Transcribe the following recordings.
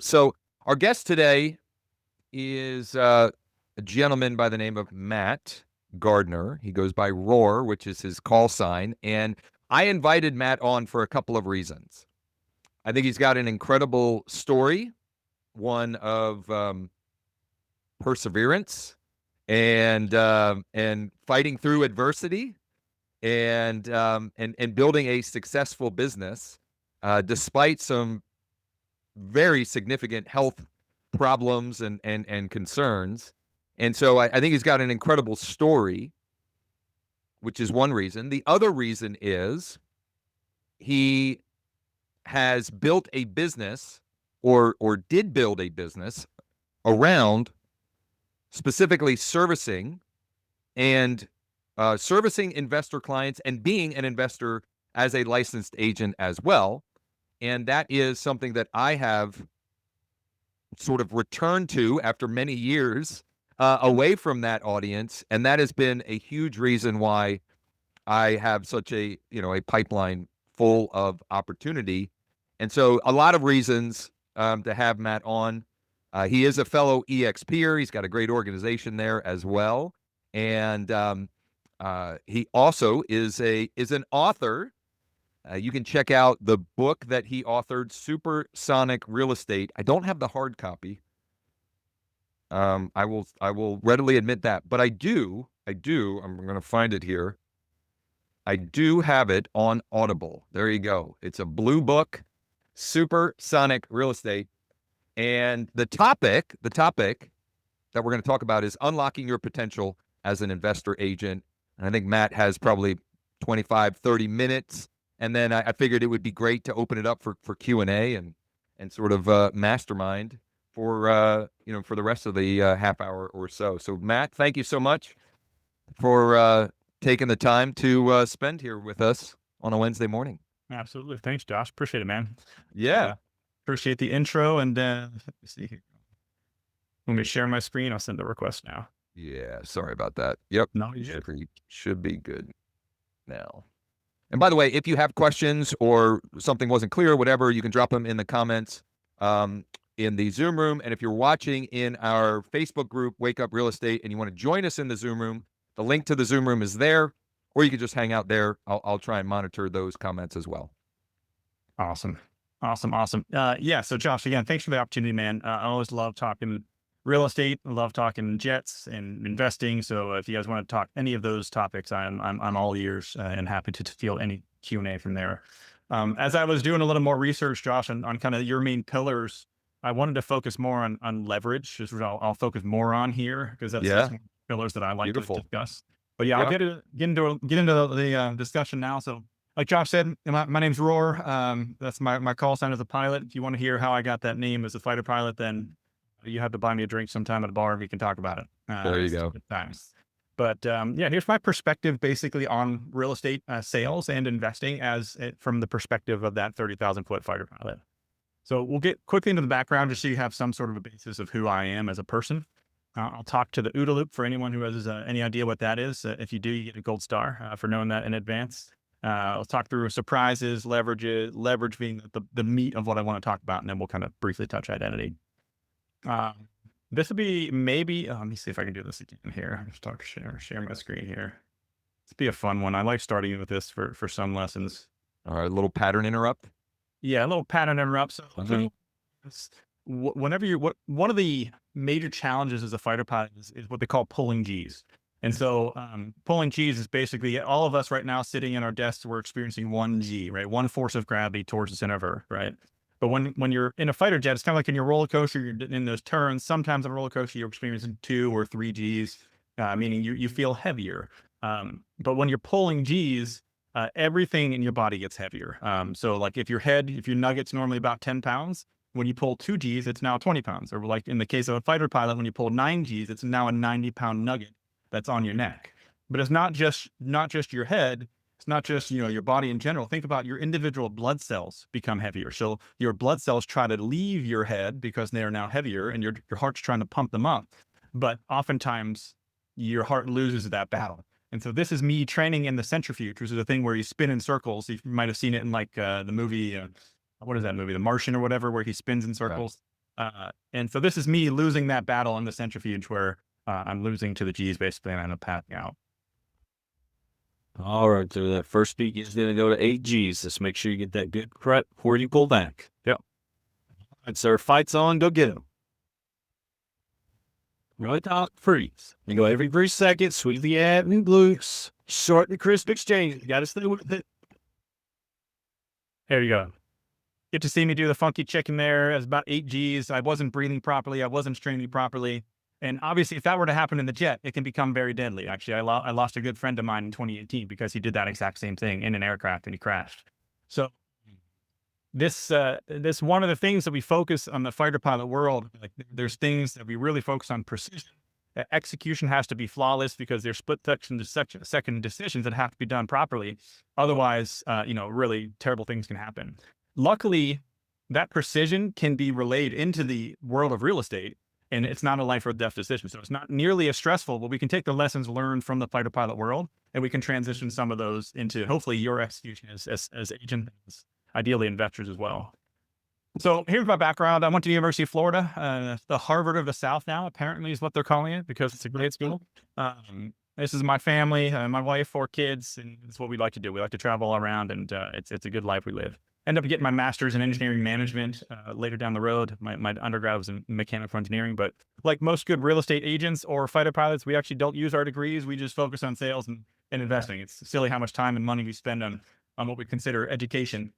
So our guest today is a gentleman by the name of Matt Gardner. He goes by Roar, which is his call sign. And I invited Matt on for a couple of reasons. I think he's got an incredible story, one of perseverance and fighting through adversity and building a successful business despite some very significant health problems and concerns. And so I think he's got an incredible story, which is one reason. The other reason is he has built a business or did build a business around specifically and servicing investor clients and being an investor as a licensed agent as well. And that is something that I have sort of returned to after many years away from that audience. And that has been a huge reason why I have such a pipeline full of opportunity. And so a lot of reasons to have Matt on. He is a fellow EXPer. He's got a great organization there as well. And he also is an author. You can check out the book that he authored, Supersonic Real Estate. I don't have the hard copy. I will readily admit that, but I'm going to find it here. I do have it on Audible. There you go. It's a blue book, Supersonic Real Estate. And the topic that we're going to talk about is unlocking your potential as an investor agent. And I think Matt has probably 25, 30 minutes. And then I figured it would be great to open it up for Q&A and sort of mastermind for the rest of the half hour or so. So Matt, thank you so much for taking the time to spend here with us on a Wednesday morning. Absolutely. Thanks, Josh. Appreciate it, man. Yeah. Appreciate the intro. And let me see here. Let me share my screen. I'll send the request now. Yeah. Sorry about that. Yep. No, you should be good now. And by the way, if you have questions or something wasn't clear, whatever, you can drop them in the comments in the Zoom room. And if you're watching in our Facebook group, Wake Up Real Estate, and you want to join us in the Zoom room, the link to the Zoom room is there, or you can just hang out there. I'll try and monitor those comments as well. Awesome. Yeah. So Josh, again, thanks for the opportunity, man. I always love talking real estate. I love talking jets and investing. So if you guys want to talk any of those topics, I'm all ears and happy to field any Q&A from there. As I was doing a little more research, Josh, on kind of your main pillars, I wanted to focus more on leverage. Just what I'll focus more on here because that's pillars that I like to discuss. But yeah, I'll get into the discussion now. So like Josh said, my name's Roar. That's my call sign as a pilot. If you want to hear how I got that name as a fighter pilot, then you have to buy me a drink sometime at a bar and we can talk about it. There you go. Times. But here's my perspective basically on real estate sales and investing from the perspective of that 30,000 foot fighter pilot. So we'll get quickly into the background just so you have some sort of a basis of who I am as a person. I'll talk to the OODA loop for anyone who has any idea what that is. If you do, you get a gold star for knowing that in advance. I'll talk through surprises, leverage being the meat of what I want to talk about, and then we'll kind of briefly touch identity. This would be maybe, let me see if I can do this again here. Just share my screen here. This be a fun one. I like starting with this for some lessons. All right, a little pattern interrupt. Yeah, a little pattern interrupt. So whenever one of the major challenges as a fighter pilot is what they call pulling G's. And so pulling G's is basically all of us right now sitting in our desks, we're experiencing one G, right? One force of gravity towards the center of Earth, right? But when you're in a fighter jet, it's kind of like in your roller coaster, you're in those turns. Sometimes on a roller coaster, you're experiencing 2 or 3 G's, meaning you feel heavier. But when you're pulling G's, everything in your body gets heavier. So like if your nugget's normally about 10 pounds, when you pull 2 G's, it's now 20 pounds. Or like in the case of a fighter pilot, when you pull 9 G's, it's now a 90-pound nugget that's on your neck. But it's not just your head. It's not just, your body in general. Think about your individual blood cells become heavier. So your blood cells try to leave your head because they are now heavier and your heart's trying to pump them up. But oftentimes your heart loses that battle. And so this is me training in the centrifuge, which is a thing where you spin in circles. You might have seen it in like the movie, what is that movie? The Martian or whatever, where he spins in circles. And so this is me losing that battle in the centrifuge where I'm losing to the G's basically, and I'm passing out. All right, so that first peak is going to go to 8 Gs. Just make sure you get that good prep before you pull back. Yep. All right, sir, fight's on. Go get him. Right out, freeze. You go every 3 seconds, squeeze the ab and glutes. Short the crisp exchange. You got to stay with it. There you go. Get to see me do the funky chicken there. It was about 8 Gs. I wasn't breathing properly. I wasn't straining properly. And obviously, if that were to happen in the jet, it can become very deadly. Actually, I lost a good friend of mine in 2018 because he did that exact same thing in an aircraft and he crashed. So this one of the things that we focus on the fighter pilot world, like there's things that we really focus on precision. Execution has to be flawless because there's second decisions that have to be done properly. Otherwise, really terrible things can happen. Luckily, that precision can be relayed into the world of real estate, and it's not a life or death decision. So it's not nearly as stressful, but we can take the lessons learned from the fighter pilot world, and we can transition some of those into hopefully your execution as agents, ideally investors as well. So here's my background. I went to the University of Florida, the Harvard of the South now, apparently is what they're calling it because it's a great school. This is my family, my wife, 4 kids, and it's what we like to do. We like to travel all around, and it's a good life we live. Ended up getting my master's in engineering management later down the road. My undergrad was in mechanical engineering, but like most good real estate agents or fighter pilots, we actually don't use our degrees. We just focus on sales and investing. It's silly how much time and money we spend on what we consider education,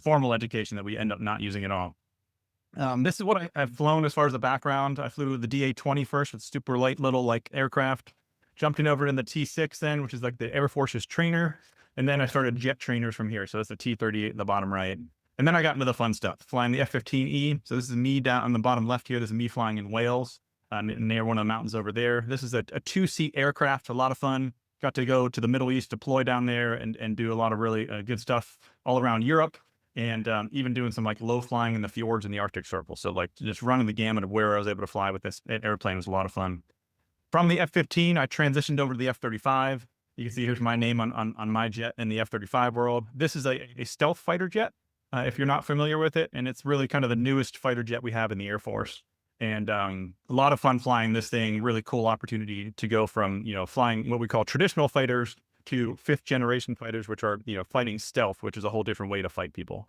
formal education, that we end up not using at all. This is what I've flown as far as the background. I flew the DA-20 first with super light little like aircraft, jumped in over in the T6 then, which is like the Air Force's trainer. And then I started jet trainers from here. So that's the T-38 in the bottom right. And then I got into the fun stuff, flying the F-15E. So this is me down on the bottom left here. This is me flying in Wales, near one of the mountains over there. This is a 2-seat aircraft, a lot of fun. Got to go to the Middle East, deploy down there and do a lot of really good stuff all around Europe. And even doing some like low flying in the fjords in the Arctic Circle. So like just running the gamut of where I was able to fly with this airplane was a lot of fun. From the F-15, I transitioned over to the F-35. You can see here's my name on my jet in the F-35 world. This is a stealth fighter jet, if you're not familiar with it. And it's really kind of the newest fighter jet we have in the Air Force. And a lot of fun flying this thing, really cool opportunity to go from, flying what we call traditional fighters to 5th generation fighters, which are, fighting stealth, which is a whole different way to fight people.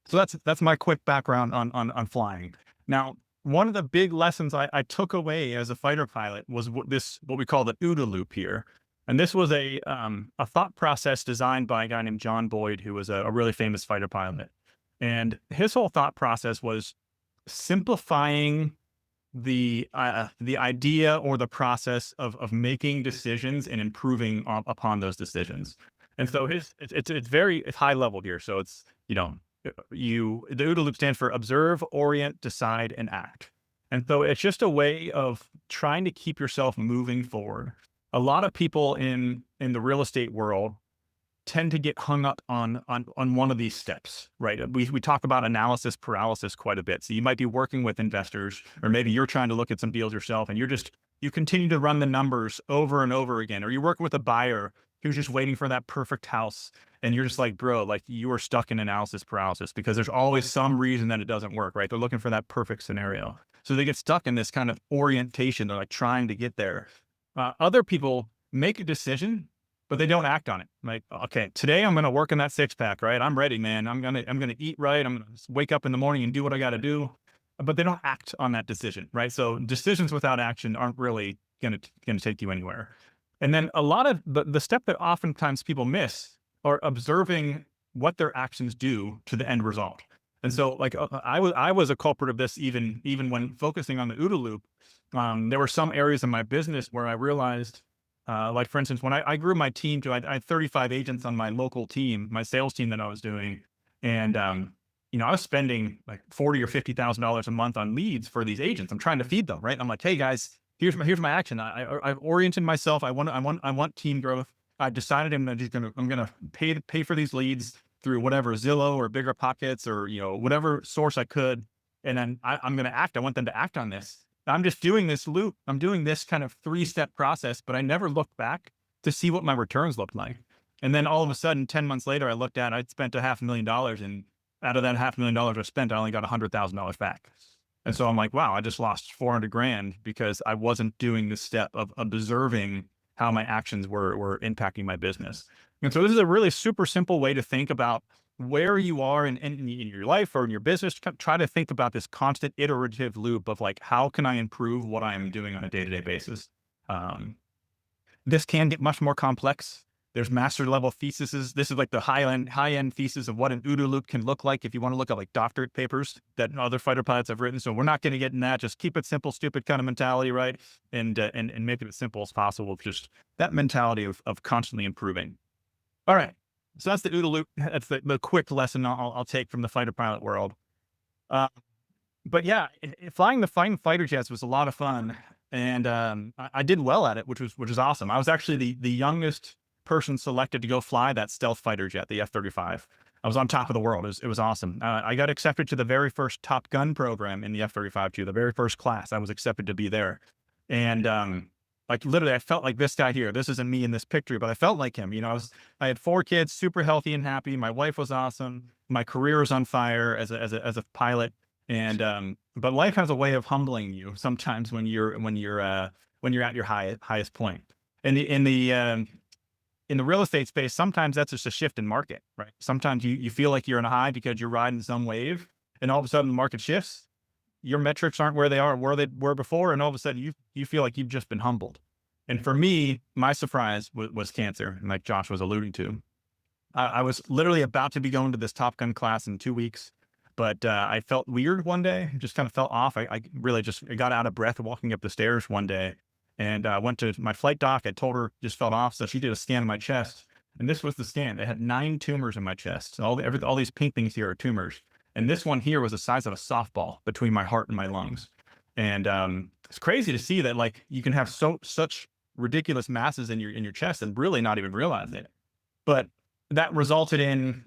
So that's my quick background on flying. Now, one of the big lessons I took away as a fighter pilot was what we call the OODA loop here. And this was a thought process designed by a guy named John Boyd, who was a really famous fighter pilot. And his whole thought process was simplifying the idea or the process of making decisions and improving upon those decisions. And so it's very high level here. So it's, the OODA loop stands for observe, orient, decide, and act. And so it's just a way of trying to keep yourself moving forward. A lot of people in the real estate world tend to get hung up on one of these steps, right? We talk about analysis paralysis quite a bit. So you might be working with investors, or maybe you're trying to look at some deals yourself, and you continue to run the numbers over and over again, or you're working with a buyer who's just waiting for that perfect house. And you're just like, bro, like you are stuck in analysis paralysis because there's always some reason that it doesn't work, right? They're looking for that perfect scenario. So they get stuck in this kind of orientation. They're like trying to get there. Other people make a decision, but they don't act on it. Like, okay, today I'm going to work on that 6-pack, right? I'm ready, man. I'm going to eat right. I'm going to wake up in the morning and do what I got to do, but they don't act on that decision, right? So decisions without action aren't really going to take you anywhere. And then a lot of the step that oftentimes people miss are observing what their actions do to the end result. And so like I was a culprit of this even when focusing on the OODA loop. There were some areas in my business where I realized, like for instance, when I grew my team to, I had 35 agents on my local team, my sales team that I was doing. And, I was spending like $40,000 or $50,000 a month on leads for these agents. I'm trying to feed them, right? I'm like, hey guys, here's my action. I've oriented myself. I want team growth. I decided I'm gonna pay for these leads through whatever Zillow or Bigger Pockets or whatever source I could, and then I'm gonna act. I want them to act on this. I'm just doing this loop. I'm doing this kind of 3-step process, but I never looked back to see what my returns looked like. And then all of a sudden, 10 months later, I looked at I'd spent $500,000 and out of that $500,000 I spent, I only got $100,000 back. And so I'm like, wow, I just lost 400 grand because I wasn't doing the step of observing how my actions were impacting my business. And so this is a really super simple way to think about where you are in your life or in your business. Try to think about this constant iterative loop of like, how can I improve what I'm doing on a day-to-day basis? This can get much more complex. There's master level theses. This is like the high end thesis of what an OODA loop can look like if you want to look at like doctorate papers that other fighter pilots have written. So we're not going to get in that. Just keep it simple, stupid kind of mentality, right? And make it as simple as possible. Just that mentality of constantly improving. All right. So that's the OODA loop. That's the quick lesson I'll take from the fighter pilot world. But yeah, flying the fighter jets was a lot of fun, and I did well at it, which was awesome. I was actually the youngest person selected to go fly that stealth fighter jet, the F-35. I was on top of the world. It was awesome. I got accepted to the very first Top Gun program in the F-35 too. The very first class, I was accepted to be there, and like literally, I felt like this guy here. This isn't me in this picture, but I felt like him. You know, I had 4 kids, super healthy and happy. My wife was awesome. My career was on fire as a pilot. And but life has a way of humbling you sometimes when you're at your highest point. In the real estate space, sometimes that's just a shift in market, right? Sometimes you feel like you're in a high because you're riding some wave, and all of a sudden the market shifts. Your metrics aren't where they were before, and all of a sudden you feel like you've just been humbled. And for me, my surprise was cancer, and like Josh was alluding to. I was literally about to be going to this Top Gun class in 2 weeks. But I felt weird one day, just kind of felt off. I really I got out of breath walking up the stairs one day, and I went to my flight doc. I told her just felt off. So she did a scan of my chest, and this was the scan. They had 9 tumors in my chest. All these pink things here are tumors. And this one here was the size of a softball between my heart and my lungs. And it's crazy to see that like you can have such ridiculous masses in your chest and really not even realize it. But that resulted in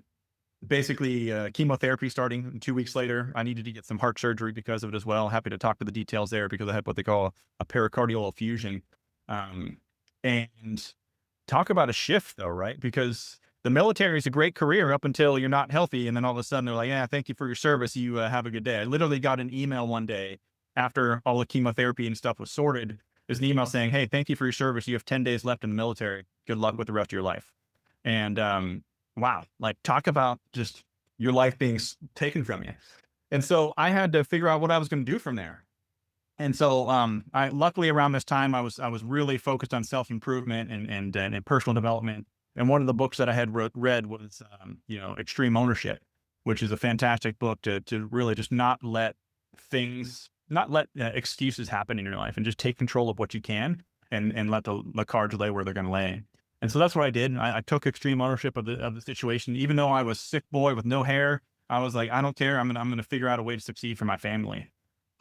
basically chemotherapy starting 2 weeks later. I needed to get some heart surgery because of it as well. Happy to talk to the details there because I had what they call a pericardial effusion. And talk about a shift though, right? Because the military is a great career up until you're not healthy. And then all of a sudden they're like, yeah, thank you for your service. You have a good day. I literally got an email one day after all the chemotherapy and stuff was sorted. There's an email saying, hey, thank you for your service. You have 10 days left in the military. Good luck with the rest of your life. And wow, like talk about just your life being taken from you. And so I had to figure out what I was going to do from there. And so I luckily around this time I was really focused on self-improvement and personal development. And one of the books that I had read was Extreme Ownership, which is a fantastic book to really just not let excuses happen in your life and just take control of what you can and let the cards lay where they're going to lay. And so that's what I did. I took extreme ownership of the situation. Even though I was a sick boy with no hair, I was like, I don't care. I'm gonna figure out a way to succeed for my family.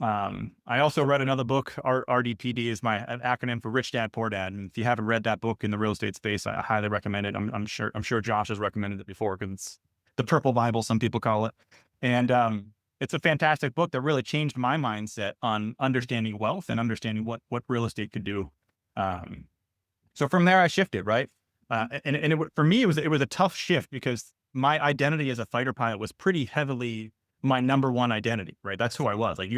I also read another book. RDPD is my acronym for Rich Dad Poor Dad. And if you haven't read that book in the real estate space, I highly recommend it. I'm sure Josh has recommended it before because it's the Purple Bible, some people call it. And it's a fantastic book that really changed my mindset on understanding wealth and understanding what real estate could do. So from there, I shifted, right? For me, it was a tough shift because my identity as a fighter pilot was pretty heavily my number one identity, right? That's who I was. Like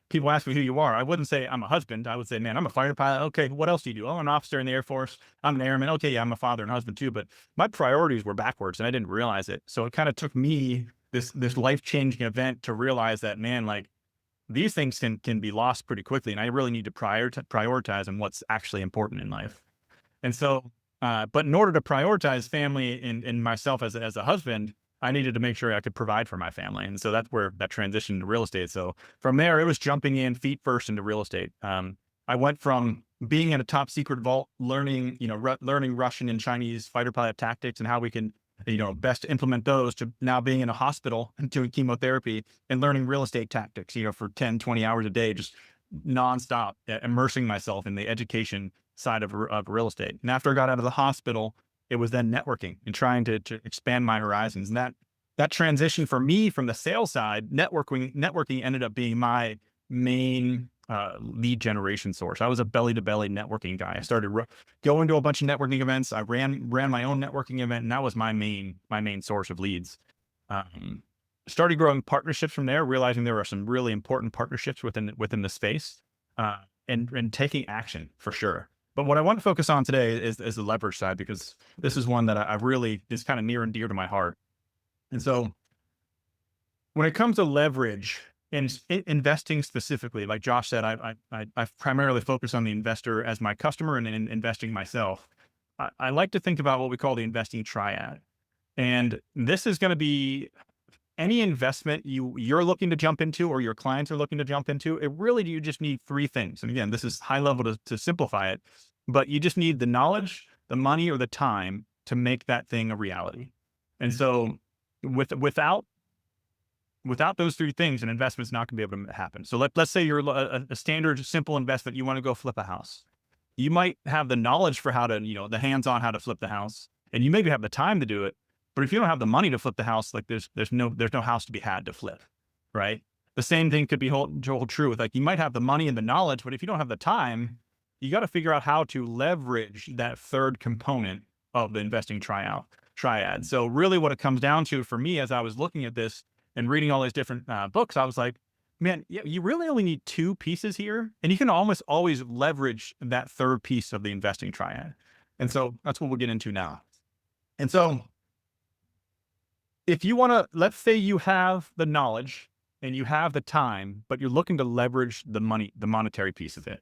people ask me who you are. I wouldn't say I'm a husband. I would say, man, I'm a fighter pilot. Okay, what else do you do? Oh, I'm an officer in the Air Force. I'm an airman. Okay, yeah, I'm a father and husband too. But my priorities were backwards and I didn't realize it. So it kind of took me this life-changing event to realize that, man, like these things can be lost pretty quickly. And I really need to prioritize on what's actually important in life. And so, but in order to prioritize family and myself as a husband, I needed to make sure I could provide for my family. And so that's where that transitioned to real estate. So from there, it was jumping in feet first into real estate. I went from being in a top secret vault, learning Russian and Chinese fighter pilot tactics and how we can, best implement those, to now being in a hospital and doing chemotherapy and learning real estate tactics, for 10, 20 hours a day, just nonstop, immersing myself in the education side of real estate. And after I got out of the hospital, it was then networking and trying to expand my horizons. And that transition for me from the sales side, networking ended up being my main lead generation source. I was a belly to belly networking guy. I started going to a bunch of networking events. I ran my own networking event, and that was my main source of leads. started growing partnerships from there, realizing there are some really important partnerships within the space, and taking action for sure. But what I want to focus on today is the leverage side, because this is one that I really is kind of near and dear to my heart. And so when it comes to leverage and investing specifically, like Josh said, I primarily focus on the investor as my customer and in investing myself. I like to think about what we call the investing triad. And this is going to be any investment you're looking to jump into or your clients are looking to jump into. It really, you just need three things. And again, this is high level to simplify it, but you just need the knowledge, the money, or the time to make that thing a reality. And so without those three things, an investment's not going to be able to happen. So let's say you're a standard, simple investment. You want to go flip a house. You might have the knowledge for how to, the hands-on how to flip the house, and you maybe have the time to do it. But if you don't have the money to flip the house, like there's no house to be had to flip, right? The same thing could be hold true with, like, you might have the money and the knowledge, but if you don't have the time, you got to figure out how to leverage that third component of the investing triad. So really what it comes down to for me, as I was looking at this and reading all these different books, I was like, man, yeah, you really only need two pieces here, and you can almost always leverage that third piece of the investing triad. And so that's what we'll get into now. And so if you want to, let's say you have the knowledge and you have the time, but you're looking to leverage the money, the monetary piece of it.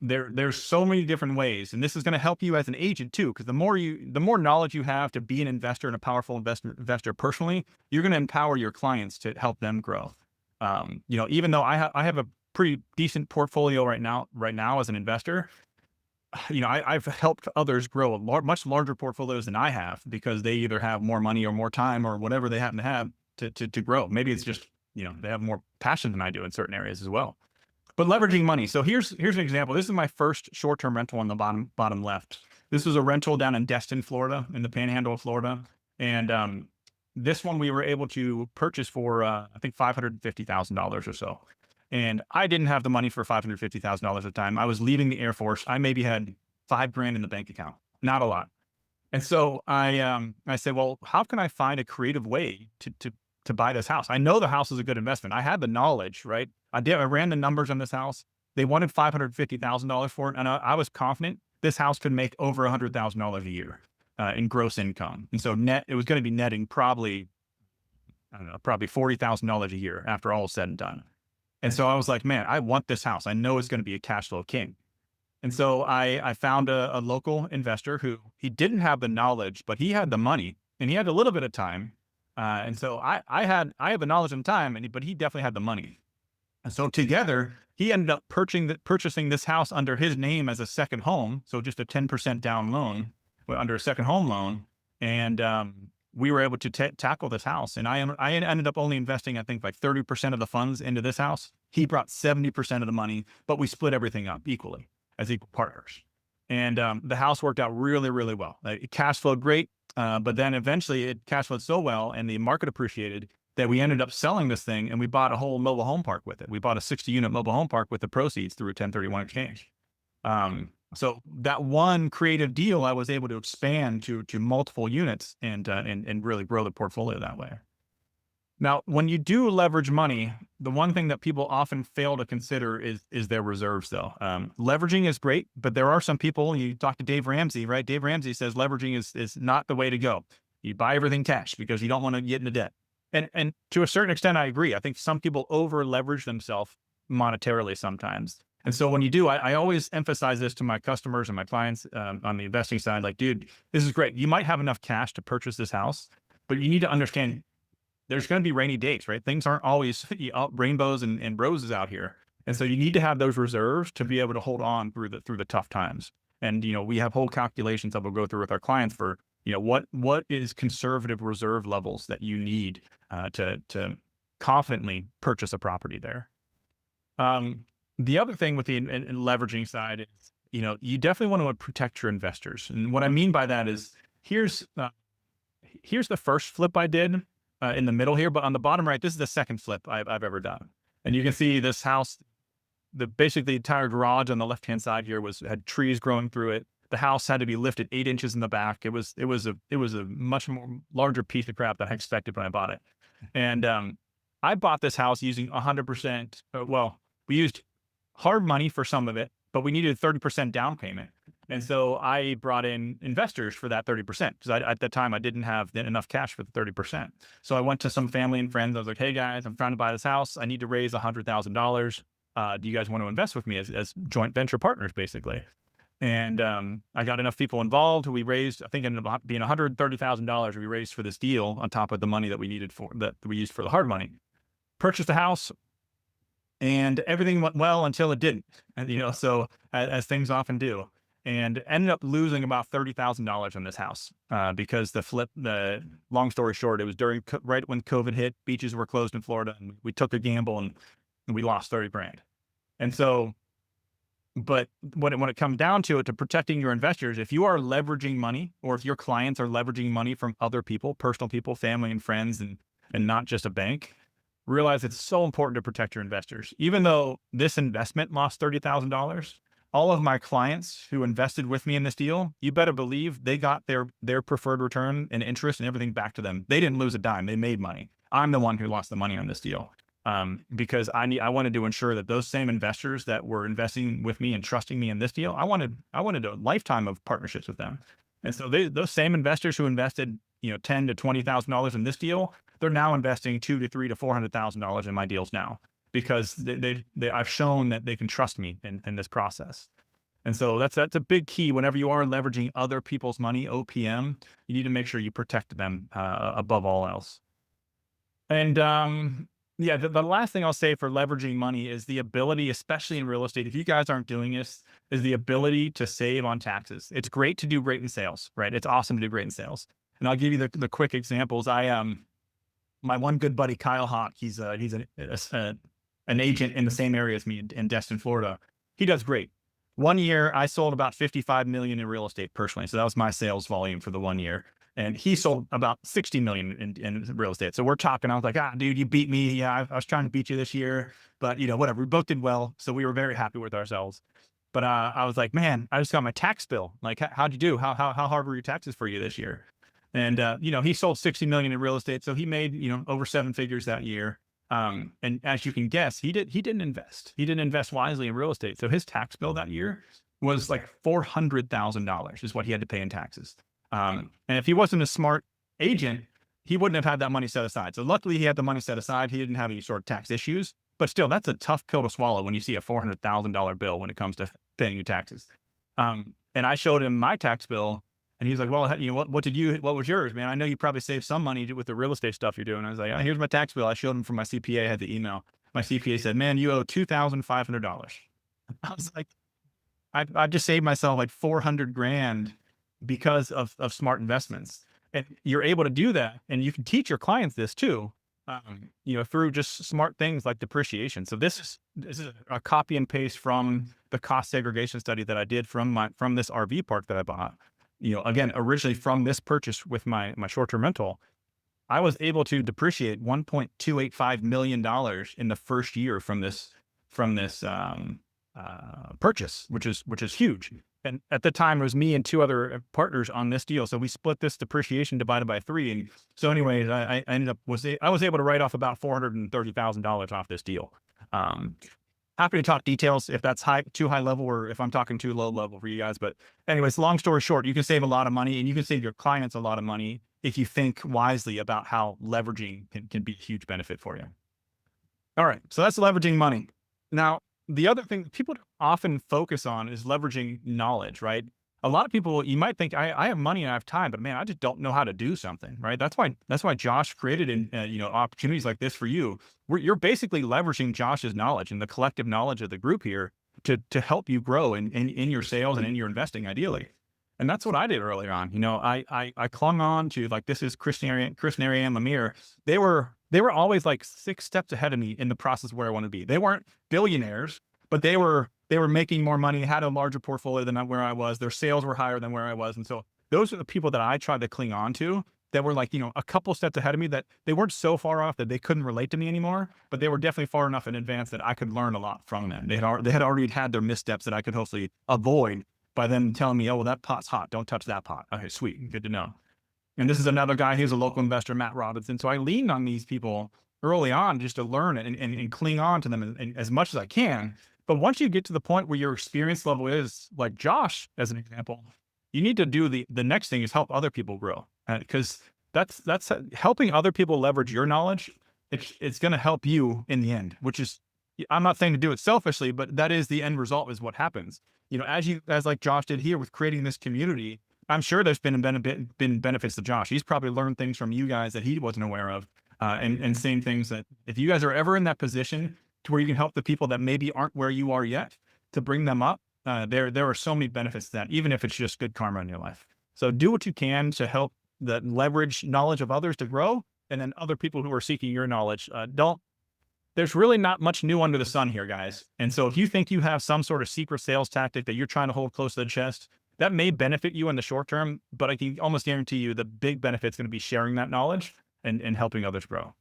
There's so many different ways, and this is going to help you as an agent too, because the more knowledge you have to be an investor and a powerful investor personally, you're going to empower your clients to help them grow. Even though I have a pretty decent portfolio right now as an investor, I've helped others grow much larger portfolios than I have, because they either have more money or more time or whatever they happen to have to grow. Maybe it's just, they have more passion than I do in certain areas as well. But leveraging money. So here's an example. This is my first short-term rental on the bottom left. This was a rental down in Destin, Florida, in the Panhandle of Florida. And this one we were able to purchase for, I think $550,000 or so. And I didn't have the money for $550,000 at the time. I was leaving the Air Force. I maybe had $5,000 in the bank account, not a lot. And so I said, well, how can I find a creative way to buy this house? I know the house is a good investment. I had the knowledge, right? I ran the numbers on this house. They wanted $550,000 for it. And I was confident this house could make over $100,000 a year in gross income. And so it was going to be netting probably $40,000 a year after all is said and done. And so I was like, man, I want this house. I know it's going to be a cash flow king. And so I found a local investor who, he didn't have the knowledge, but he had the money and he had a little bit of time. And so I have the knowledge and time, but he definitely had the money. And so together, he ended up purchasing this house under his name as a second home. So just a 10% down loan under a second home loan. And we were able to tackle this house. And I ended up only investing, I think, like 30% of the funds into this house. He brought 70% of the money, but we split everything up equally as equal partners. And the house worked out really, really well. It cash flowed great, but then eventually it cash flowed so well and the market appreciated that we ended up selling this thing, and we bought a whole mobile home park with it. We bought a 60-unit mobile home park with the proceeds through a 1031 exchange. So that one creative deal, I was able to expand to multiple units and really grow the portfolio that way. Now, when you do leverage money, the one thing that people often fail to consider is their reserves, though. Leveraging is great, but there are some people, you talk to Dave Ramsey, right? Dave Ramsey says leveraging is not the way to go. You buy everything cash because you don't want to get into debt. And to a certain extent, I agree. I think some people over leverage themselves monetarily sometimes. And so when you do, I always emphasize this to my customers and my clients on the investing side, like, dude, this is great. You might have enough cash to purchase this house, but you need to understand there's going to be rainy days, right? Things aren't always rainbows and roses out here. And so you need to have those reserves to be able to hold on through the tough times. And, we have whole calculations that we'll go through with our clients for, what is conservative reserve levels that you need to confidently purchase a property there. The other thing with the leveraging side is, you definitely want to protect your investors. And what I mean by that is, here's the first flip I did in the middle here, but on the bottom right, this is the second flip I've ever done. And you can see this house, basically the entire garage on the left-hand side here had trees growing through it. The house had to be lifted 8 inches in the back. It was a much more larger piece of crap than I expected when I bought it. And I bought this house using 100%. Well, we used hard money for some of it, but we needed 30% down payment. And so I brought in investors for that 30% because at that time I didn't have enough cash for the 30%. So I went to some family and friends. I was like, hey guys, I'm trying to buy this house. I need to raise $100,000. Do you guys want to invest with me as joint venture partners, basically? And I got enough people involved. We raised, I think it ended up being $130,000 we raised for this deal on top of the money that we needed that we used for the hard money. Purchased a house, and everything went well until it didn't. And so as things often do, and ended up losing about $30,000 on this house because the long story short, it was right when COVID hit, beaches were closed in Florida, and we took a gamble and we lost 30 grand. And so, but when it comes down to it, to protecting your investors, if you are leveraging money, or if your clients are leveraging money from other people, personal people, family and friends, and not just a bank, realize it's so important to protect your investors. Even though this investment lost $30,000, all of my clients who invested with me in this deal, you better believe they got their preferred return and interest and everything back to them. They didn't lose a dime. They made money. I'm the one who lost the money on this deal. Because I wanted to ensure that those same investors that were investing with me and trusting me in this deal, I wanted a lifetime of partnerships with them. And so those same investors who invested, $10,000 to $20,000 in this deal, they're now investing $200,000 to $300,000 to $400,000 in my deals now, because I've shown that they can trust me in this process. And so that's a big key. Whenever you are leveraging other people's money, OPM, you need to make sure you protect them above all else. And yeah, the last thing I'll say for leveraging money is the ability, especially in real estate, if you guys aren't doing this, is the ability to save on taxes. It's great to do great in sales, right? It's awesome to do great in sales. And I'll give you the quick examples. My one good buddy, Kyle Hawk, he's an agent in the same area as me in Destin, Florida. He does great. One year, I sold about 55 million in real estate personally. So that was my sales volume for the 1 year. And he sold about 60 million in real estate. So we're talking, I was like, dude, you beat me. Yeah, I was trying to beat you this year, but whatever, we both did well. So we were very happy with ourselves. But I was like, man, I just got my tax bill. Like, how'd you do? How hard were your taxes for you this year? And, he sold 60 million in real estate. So he made, over 7 figures that year. And as you can guess, he didn't invest. He didn't invest wisely in real estate. So his tax bill that year was like $400,000 is what he had to pay in taxes. And if he wasn't a smart agent, he wouldn't have had that money set aside. So luckily he had the money set aside. He didn't have any sort of tax issues, but still, that's a tough pill to swallow when you see a $400,000 bill when it comes to paying your taxes. And I showed him my tax bill, and he's like, well, what was yours, man? I know you probably saved some money with the real estate stuff you're doing. I was like, here's my tax bill. I showed him from my CPA. I had the email. My CPA said, man, you owe $2,500. I was like, I just saved myself like 400 grand because of smart investments. And you're able to do that. And you can teach your clients this too, through just smart things like depreciation. So this is a copy and paste from the cost segregation study that I did from this RV park that I bought. Again, originally from this purchase with my short-term rental, I was able to depreciate $1.285 million in the first year from this purchase, which is huge. And at the time, it was me and 2 other partners on this deal. So we split this depreciation divided by 3. And so anyways, I was able to write off about $430,000 off this deal. Happy to talk details if that's too high level, or if I'm talking too low level for you guys. But anyways, long story short, you can save a lot of money, and you can save your clients a lot of money if you think wisely about how leveraging can be a huge benefit for you. All right, so that's leveraging money. Now, the other thing people often focus on is leveraging knowledge, right? A lot of people, you might think, I have money and I have time, but man, I just don't know how to do something, right? That's why Josh created opportunities like this for you. You're basically leveraging Josh's knowledge and the collective knowledge of the group here to help you grow in your sales and in your investing, ideally. And that's what I did earlier on. I clung on to, like, this is Chris Neri and Lamir. They were always like 6 steps ahead of me in the process where I want to be. They weren't billionaires, but they were making more money, had a larger portfolio than where I was. Their sales were higher than where I was. And so those are the people that I tried to cling on to, that were like, a couple steps ahead of me, that they weren't so far off that they couldn't relate to me anymore, but they were definitely far enough in advance that I could learn a lot from them. They had already had their missteps that I could hopefully avoid by them telling me, oh, well, that pot's hot. Don't touch that pot. Okay, sweet. Good to know. And this is another guy who's a local investor, Matt Robinson. So I leaned on these people early on just to learn and cling on to them as much as I can. But once you get to the point where your experience level is like Josh, as an example, you need to do the next thing is help other people grow, because that's helping other people leverage your knowledge. It's going to help you in the end, which is, I'm not saying to do it selfishly, but that is the end result, is what happens. As like Josh did here with creating this community, I'm sure there's been benefits to Josh. He's probably learned things from you guys that he wasn't aware of, and saying things that if you guys are ever in that position to where you can help the people that maybe aren't where you are yet, to bring them up, there are so many benefits to that, even if it's just good karma in your life. So do what you can to help leverage knowledge of others to grow, and then other people who are seeking your knowledge. There's really not much new under the sun here, guys. And so if you think you have some sort of secret sales tactic that you're trying to hold close to the chest, that may benefit you in the short term, but I can almost guarantee you the big benefit is going to be sharing that knowledge and helping others grow.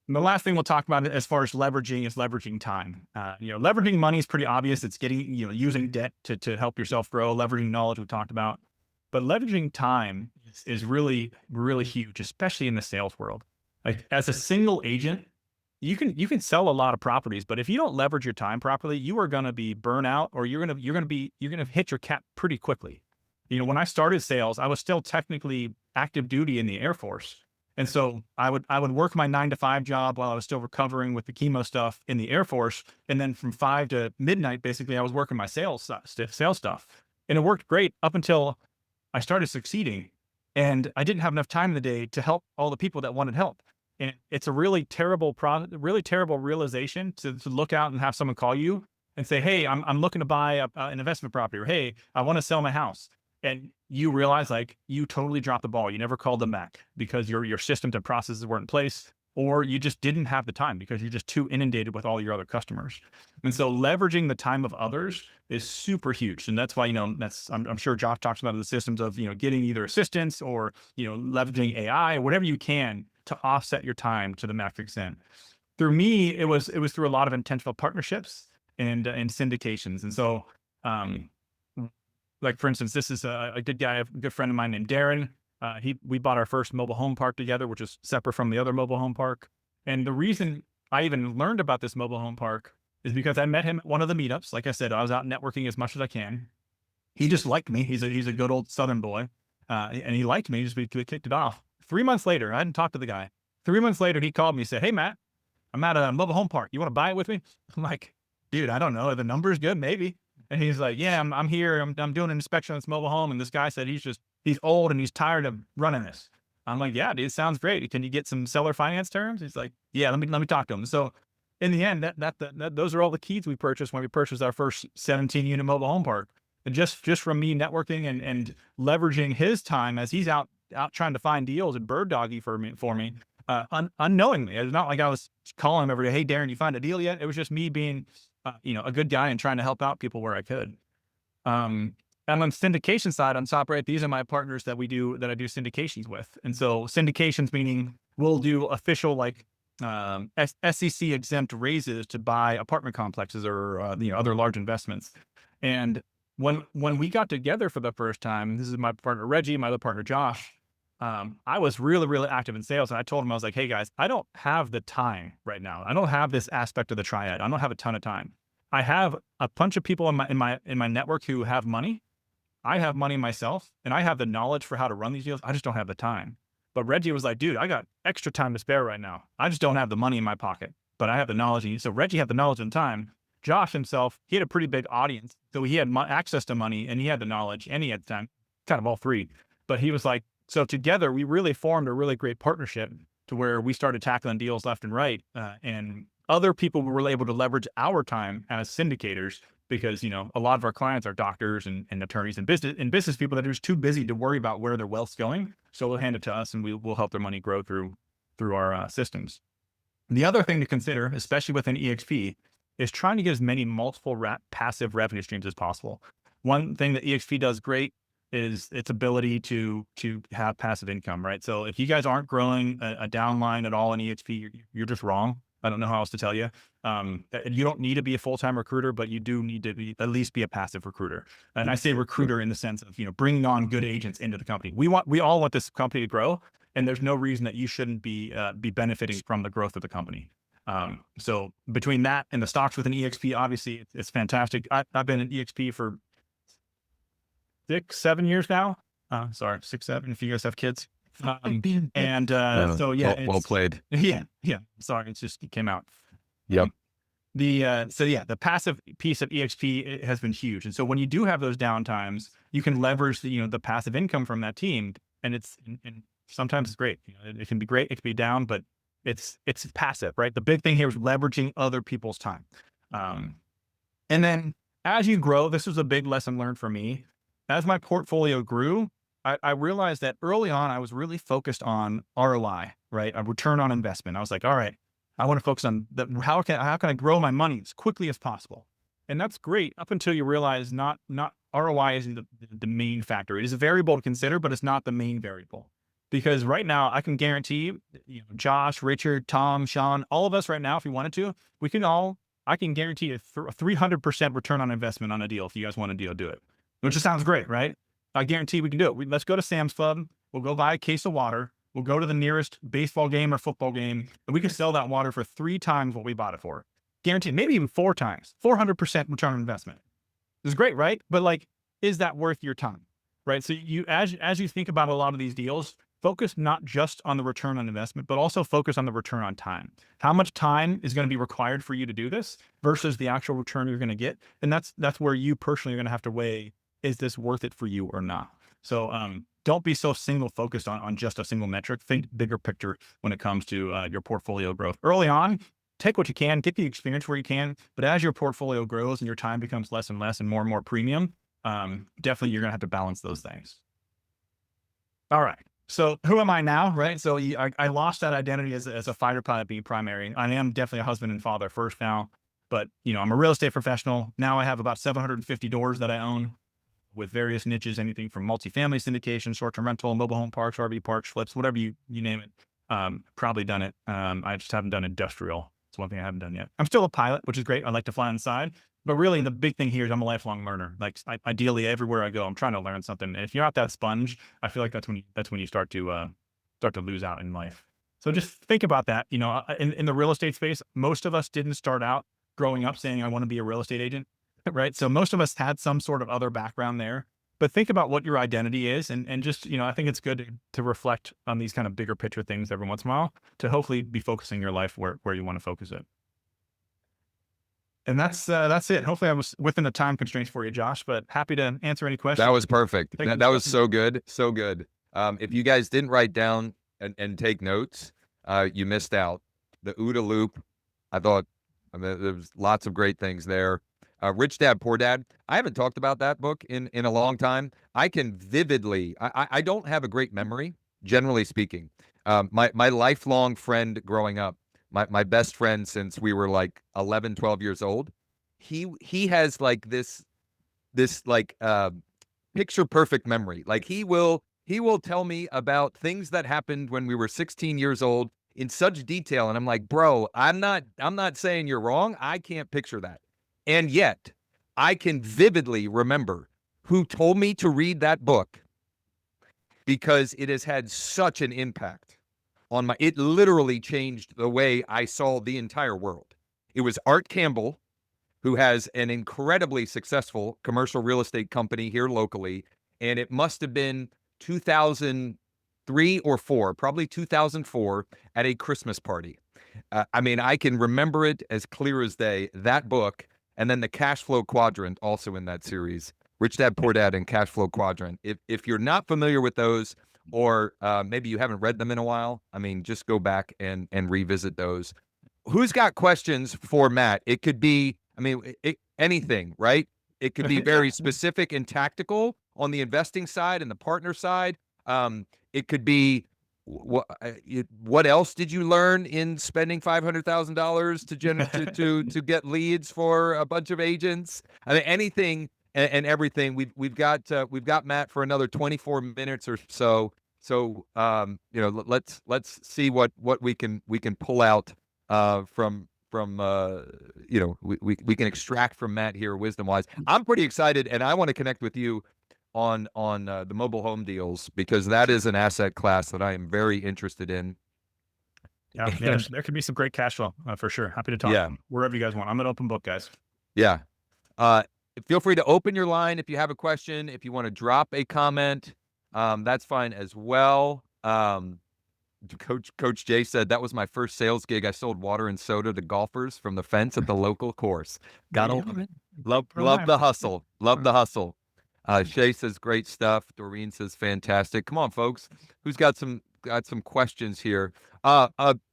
And the last thing we'll talk about as far as leveraging is leveraging time. Leveraging money is pretty obvious. It's using debt to help yourself grow. Leveraging knowledge we talked about, but leveraging time is really, really huge, especially in the sales world. Like, as a single agent, you can sell a lot of properties, but if you don't leverage your time properly, you are going to be burnout, or you're going to hit your cap pretty quickly. When I started sales, I was still technically active duty in the Air Force. And so I would work my 9-to-5 job while I was still recovering with the chemo stuff in the Air Force. And then from 5 to midnight, basically, I was working my sales stuff. And it worked great up until I started succeeding, and I didn't have enough time in the day to help all the people that wanted help. And it's a really terrible realization to look out and have someone call you and say, hey, I'm looking to buy an investment property, or hey, I want to sell my house. And you realize, like, you totally dropped the ball. You never called them back because your systems and processes weren't in place, or you just didn't have the time because you're just too inundated with all your other customers. And so leveraging the time of others is super huge. And that's why, I'm sure Josh talks about the systems of, getting either assistance or, leveraging AI, or whatever you can to offset your time to the max extent. Through me, it was through a lot of intentional partnerships and syndications. And so, like, for instance, this is a good friend of mine named Darren. We bought our first mobile home park together, which is separate from the other mobile home park. And the reason I even learned about this mobile home park is because I met him at one of the meetups. Like I said, I was out networking as much as I can. He just liked me. He's a good old Southern boy. And he liked me. We kicked it off. 3 months later, I hadn't talked to the guy. 3 months later, he called me and said, hey, Matt, I'm at a mobile home park. You want to buy it with me? I'm like, dude, I don't know. Are the numbers good? Maybe. And he's like, yeah, I'm here. I'm doing an inspection on this mobile home. And this guy said he's old and he's tired of running this. I'm like, yeah, dude, sounds great. Can you get some seller finance terms? He's like, yeah, let me talk to him. So in the end, those are all the keys we purchased when we purchased our first 17-unit mobile home park. And just from me networking and leveraging his time as he's out trying to find deals and bird doggy for me, unknowingly. It's not like I was calling him every day, hey, Darren, you find a deal yet? It was just me being, a good guy and trying to help out people where I could. And on the syndication side, on top right, these are my partners that I do syndications with. And so syndications meaning we'll do official, like, SEC exempt raises to buy apartment complexes or other large investments. And when we got together for the first time, this is my partner Reggie, my other partner Josh. I was really, really active in sales, and I told him, I was like, hey guys, I don't have the time right now. I don't have this aspect of the triad. I don't have a ton of time. I have a bunch of people in my network who have money. I have money myself, and I have the knowledge for how to run these deals. I just don't have the time. But Reggie was like, dude, I got extra time to spare right now. I just don't have the money in my pocket, but I have the knowledge. So Reggie had the knowledge and time. Josh himself, he had a pretty big audience. So he had access to money, and he had the knowledge, and he had the time, kind of all three. But he was like, so together we really formed a really great partnership to where we started tackling deals left and right. And other people were able to leverage our time as syndicators because, a lot of our clients are doctors and attorneys and business people that are just too busy to worry about where their wealth's going. So we'll hand it to us, and we'll help their money grow through our systems. The other thing to consider, especially with an EXP, is trying to get as many multiple passive revenue streams as possible. One thing that EXP does great is its ability to have passive income, right? So if you guys aren't growing a downline at all in EXP, you're just wrong. I don't know how else to tell you. You don't need to be a full-time recruiter, but you do need to at least be a passive recruiter. And I say recruiter in the sense of, bringing on good agents into the company. We all want this company to grow, and there's no reason that you shouldn't be benefiting from the growth of the company. So between that and the stocks with an EXP, obviously it's fantastic. I've been an EXP for 6-7 years now. Sorry, 6-7 if you guys have kids. So yeah, well played. Yeah. Sorry, it came out. Yep. The passive piece of EXP has been huge. And so when you do have those downtimes, you can leverage the passive income from that team, and sometimes it's great. It can be great, it can be down, but it's passive, right? The big thing here is leveraging other people's time. And then as you grow, this was a big lesson learned for me. As my portfolio grew, I realized that early on, I was really focused on ROI, right? A return on investment. I was like, all right, I want to focus on how can I grow my money as quickly as possible? And that's great up until you realize not ROI isn't the main factor. It is a variable to consider, but it's not the main variable. Because right now I can guarantee, Josh, Richard, Tom, Sean, all of us right now, if we wanted to, I can guarantee a 300% return on investment on a deal. If you guys want a deal, do it. Which just sounds great, right? I guarantee we can do it. Let's go to Sam's Club. We'll go buy a case of water. We'll go to the nearest baseball game or football game, and we can sell that water for 3 times what we bought it for. Guaranteed, maybe even 4 times, 400% return on investment. This is great, right? But is that worth your time, right? So as you think about a lot of these deals, focus not just on the return on investment, but also focus on the return on time. How much time is going to be required for you to do this versus the actual return you're going to get? And that's where you personally are going to have to weigh, is this worth it for you or not? So don't be so single focused on just a single metric. Think bigger picture when it comes to your portfolio growth. Early on, take what you can, get the experience where you can. But as your portfolio grows and your time becomes less and less and more premium, definitely you're going to have to balance those things. All right. So who am I now, right? So I lost that identity as a fighter pilot being primary. I am definitely a husband and father first now, but I'm a real estate professional. Now I have about 750 doors that I own with various niches, anything from multifamily syndication, short-term rental, mobile home parks, RV parks, flips, whatever you name it. Probably done it. I just haven't done industrial. It's one thing I haven't done yet. I'm still a pilot, which is great. I like to fly on the side. But really, the big thing here is I'm a lifelong learner. Ideally, everywhere I go, I'm trying to learn something. And if you're not that sponge, I feel like that's when you start to lose out in life. So just think about that. In the real estate space, most of us didn't start out growing up saying, I want to be a real estate agent, right? So most of us had some sort of other background there. But think about what your identity is, and just, I think it's good to reflect on these kind of bigger picture things every once in a while to hopefully be focusing your life where you want to focus it. And that's it. Hopefully I was within the time constraints for you, Josh, but happy to answer any questions. That was perfect. That was so good. So good. If you guys didn't write down and take notes, you missed out. The OODA loop, I thought, there was lots of great things there. Rich Dad, Poor Dad. I haven't talked about that book in a long time. I can vividly, I don't have a great memory, generally speaking. My lifelong friend growing up, my best friend since we were 11, 12 years old, he has this picture perfect memory. He will tell me about things that happened when we were 16 years old in such detail. And I'm like, bro, I'm not saying you're wrong. I can't picture that. And yet I can vividly remember who told me to read that book, because it has had such an impact on it literally changed the way I saw the entire world. It was Art Campbell, who has an incredibly successful commercial real estate company here locally. And it must have been 2003 or 4, probably 2004, at a Christmas party. I can remember it as clear as day, that book. And then the Cash Flow Quadrant, also in that series, Rich Dad, Poor Dad, and Cash Flow Quadrant. If you're not familiar with those, or maybe you haven't read them in a while, just go back and revisit those. Who's got questions for Matt? It could be, anything, right? It could be very specific and tactical on the investing side and the partner side. It could be, what else did you learn in spending $500,000 to get leads for a bunch of agents? Anything and everything. We've got Matt for another 24 minutes or so. So let's see what we can pull out we can extract from Matt here wisdom wise. I'm pretty excited, and I want to connect with you on the mobile home deals, because that is an asset class that I am very interested in. Yeah, there could be some great cash flow for sure. Happy to talk Yeah. wherever you guys want. I'm an open book, guys. Yeah. Feel free to open your line if you have a question. If you want to drop a comment, that's fine as well. Coach Jay said that was my first sales gig. I sold water and soda to golfers from the fence at the local course. Gotta love it. Love the hustle. Love the hustle. Shay says great stuff. Doreen says fantastic. Come on, folks. Who's got some questions here?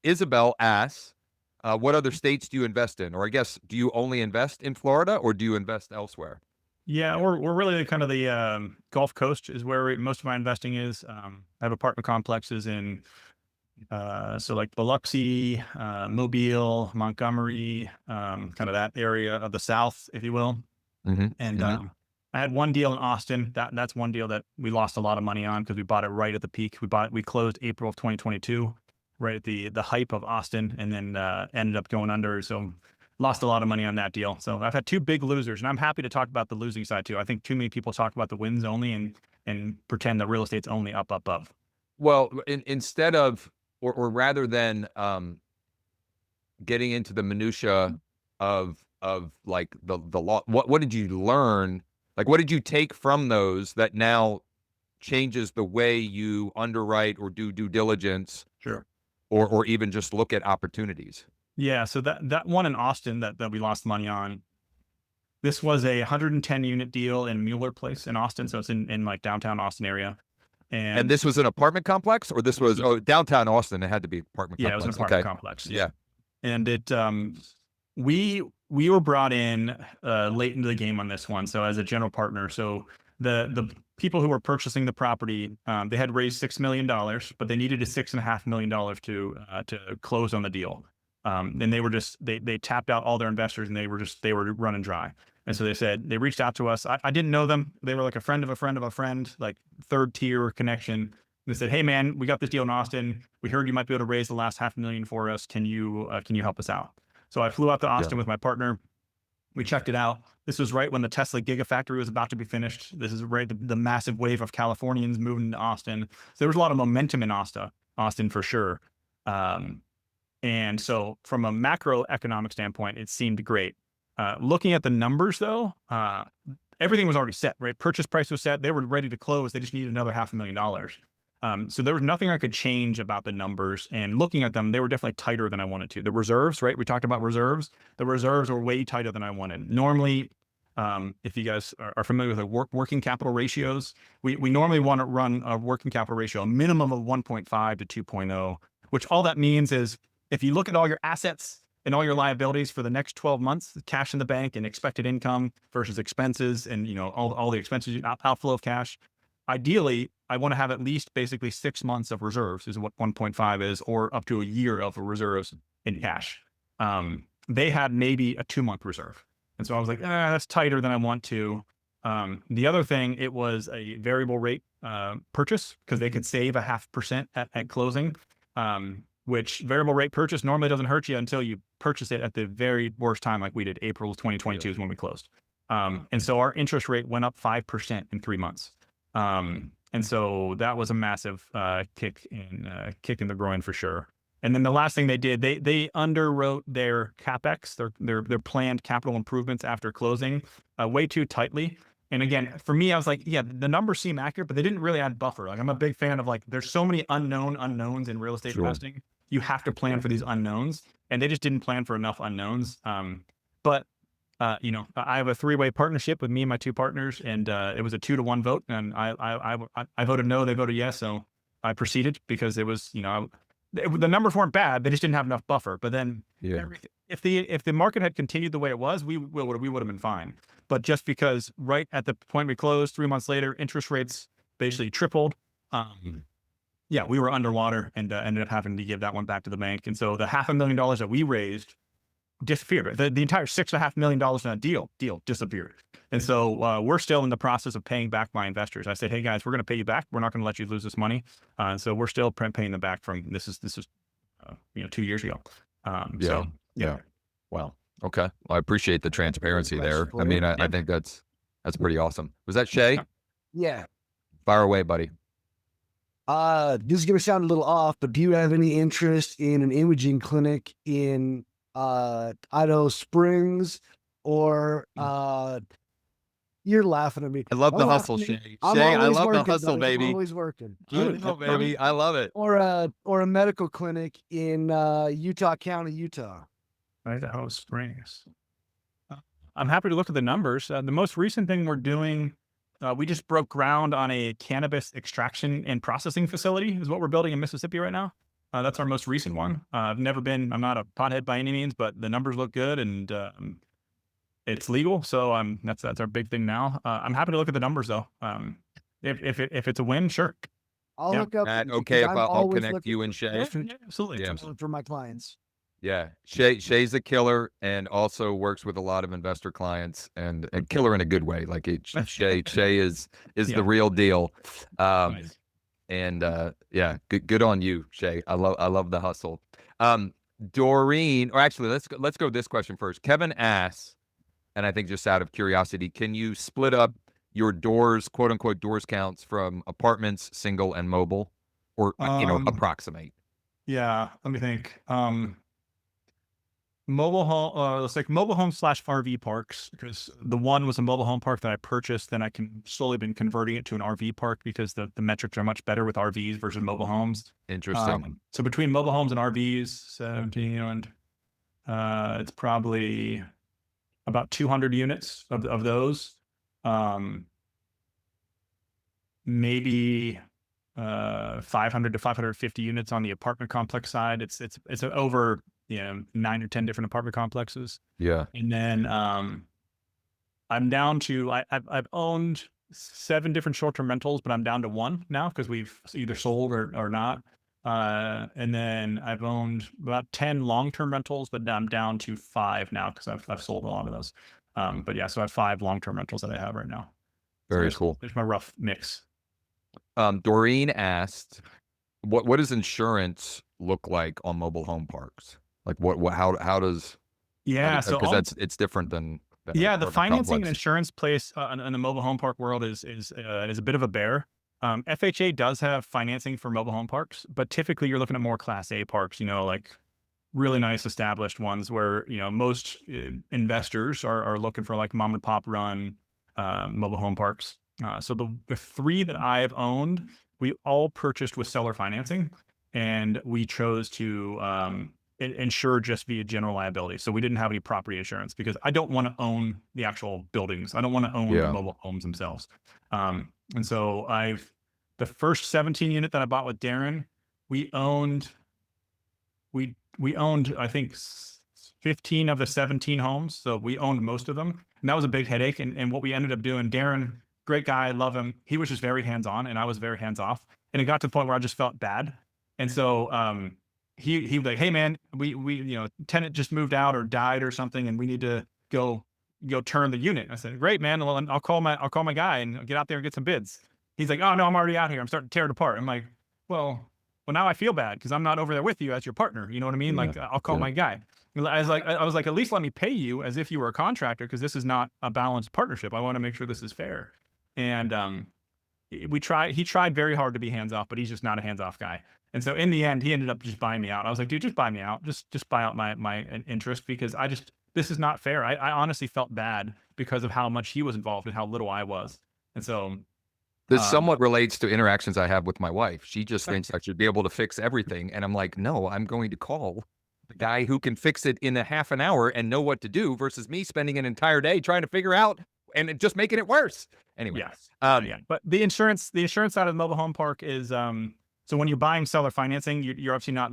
Isabel asks, what other states do you invest in? Or I guess, do you only invest in Florida, or do you invest elsewhere? Yeah, we're really kind of the Gulf Coast is where most of my investing is. I have apartment complexes in so like Biloxi, Mobile, Montgomery, kind of that area of the South, if you will. And I had one deal in Austin. That's one deal that we lost a lot of money on because we bought it right at the peak. We closed April of 2022, right at the hype of Austin, and then ended up going under. So lost a lot of money on that deal. So I've had two big losers, and I'm happy to talk about the losing side too. I think too many people talk about the wins only and pretend that real estate's only up, up, up. Well, instead of, or rather than getting into the minutia of like the law, what did you learn? Like, what did you take from those that now changes the way you underwrite or do due diligence? Sure. Or even just look at opportunities? Yeah. So that one in Austin that we lost money on, this was a 110 unit deal in Mueller Place in Austin. So it's in like downtown Austin area. And this was an apartment complex, or this was downtown Austin? It had to be apartment complex. Yeah, it was an apartment complex. Yeah. And it we were brought in late into the game on this one. So as a general partner, so the people who were purchasing the property, they had raised $6 million, but they needed a $6.5 million to close on the deal. And they were they tapped out all their investors, and they were running dry. And so they reached out to us. I didn't know them. They were like a friend of a friend of a friend, like third tier connection. They said, "Hey man, we got this deal in Austin. We heard you might be able to raise the last $500,000 for us. Can you help us out?" So I flew out to Austin with my partner. We checked it out. This was right when the Tesla Gigafactory was about to be finished. This is right the massive wave of Californians moving to Austin. So there was a lot of momentum in Austin for sure. And so from a macroeconomic standpoint, it seemed great. Looking at the numbers though, everything was already set, right? Purchase price was set. They were ready to close. They just needed another $500,000. So there was nothing I could change about the numbers, and looking at them, they were definitely tighter than I wanted to. The reserves, right? We talked about reserves. The reserves were way tighter than I wanted. Normally, if you guys are familiar with the working capital ratios, we normally want to run a working capital ratio, a minimum of 1.5 to 2.0, which all that means is if you look at all your assets and all your liabilities for the next 12 months, cash in the bank and expected income versus expenses, and all the expenses, outflow of cash. Ideally, I want to have at least basically 6 months of reserves is what 1.5 is, or up to a year of reserves in cash. They had maybe a 2-month reserve. And so I was like, that's tighter than I want to. The other thing, it was a variable rate purchase because they could save 0.5% at closing, which variable rate purchase normally doesn't hurt you until you purchase it at the very worst time like we did. April 2022 is when we closed. And so our interest rate went up 5% in 3 months. And so that was a massive kick in the groin for sure. And then the last thing they did, they underwrote their capex, their planned capital improvements after closing way too tightly. And again, for me, I was like, yeah, the numbers seem accurate, but they didn't really add buffer. Like I'm a big fan of like, there's so many unknowns in real estate investing. You have to plan for these unknowns, and they just didn't plan for enough unknowns. But I have a 3-way partnership with me and my 2 partners, and it was a 2-to-1 vote, and I voted no, they voted yes, so I proceeded because it was, the numbers weren't bad, they just didn't have enough buffer. But then, if the market had continued the way it was, we would have been fine. But just because right at the point we closed, 3 months later, interest rates basically tripled. We were underwater and ended up having to give that one back to the bank. And so the $500,000 that we raised disappeared. The entire $6.5 million in that deal disappeared. And so we're still in the process of paying back my investors. I said, hey guys, we're going to pay you back. We're not going to let you lose this money. So we're still paying them back from this is 2 years ago. So yeah. Well, okay. Well, I appreciate the transparency there. I mean, I think that's pretty awesome. Was that Shay? Yeah. Fire away, buddy. This is gonna sound a little off, but do you have any interest in an imaging clinic in Idaho Springs or you're laughing at me. I love the Don't laugh hustle, at me. Shay. I'm Shay, I always love the working, hustle, buddy. I'm baby. always working. I know, baby. I love it. Or a medical clinic in Utah County, Utah. Idaho Springs. I'm happy to look at the numbers. The most recent thing we're doing, we just broke ground on a cannabis extraction and processing facility is what we're building in Mississippi right now. That's our most recent one. I'm not a pothead by any means, but the numbers look good and it's legal. So that's our big thing now. I'm happy to look at the numbers though. If it's a win, sure. I'll hook up. Matt, with you, okay, if I'm I'll always connect looking you and Shay. Yeah, absolutely. Yeah. for my clients. Yeah, Shay's a killer and also works with a lot of investor clients and a killer in a good way. Like Shay is the real deal. Nice. And yeah, good on you, Shay. I love the hustle. Doreen, or actually, let's go this question first. Kevin asks, and I think just out of curiosity, can you split up your doors, quote unquote, doors counts from apartments, single, and mobile, or approximate? Yeah, let me think. Mobile home, let's like mobile home / RV parks, because the one was a mobile home park that I purchased, then I can slowly been converting it to an RV park because the metrics are much better with RVs versus mobile homes. Interesting. So between mobile homes and RVs, 17 and it's probably about 200 units of those. Maybe 500 to 550 units on the apartment complex side. It's over 9 or 10 different apartment complexes. Yeah. And then I'm down to I've owned 7 different short-term rentals, but I'm down to 1 now because we've either sold or not. And then I've owned about 10 long-term rentals, but I'm down to 5 now because I've sold a lot of those. But yeah, so I have 5 long-term rentals that I have right now. Very So cool. There's my rough mix. Doreen asked, what does insurance look like on mobile home parks? Like how does? Yeah, so because it's different than the financing and insurance place in the mobile home park world is a bit of a bear. FHA does have financing for mobile home parks, but typically you're looking at more Class A parks, like really nice established ones where most investors are looking for like mom and pop run mobile home parks. So the 3 that I've owned, we all purchased with seller financing, and we chose to insure just via general liability. So we didn't have any property insurance because I don't want to own the actual buildings. I don't want to own the mobile homes themselves. And so the first 17 unit that I bought with Darren, we owned, I think 15 of the 17 homes. So we owned most of them, and that was a big headache. And what we ended up doing, Darren, great guy, I love him. He was just very hands-on and I was very hands-off. And it got to the point where I just felt bad. And so he was like, hey man, we tenant just moved out or died or something, and we need to go turn the unit. I said, great man, well, I'll call my guy and get out there and get some bids. He's like, oh no, I'm already out here. I'm starting to tear it apart. I'm like, well now I feel bad because I'm not over there with you as your partner. You know what I mean? Like I'll call my guy. I was like, at least let me pay you as if you were a contractor, because this is not a balanced partnership. I want to make sure this is fair. And he tried very hard to be hands off, but he's just not a hands off guy. And so in the end, he ended up just buying me out. I was like, dude, just buy me out. Just buy out my interest, because this is not fair. I honestly felt bad because of how much he was involved and how little I was. And so this somewhat relates to interactions I have with my wife. She just thinks I should be able to fix everything. And I'm like, no, I'm going to call the guy who can fix it in a half an hour and know what to do versus me spending an entire day trying to figure out and just making it worse. Anyway. Yes. But the insurance side of the mobile home park is, so when you're buying seller financing, you're obviously not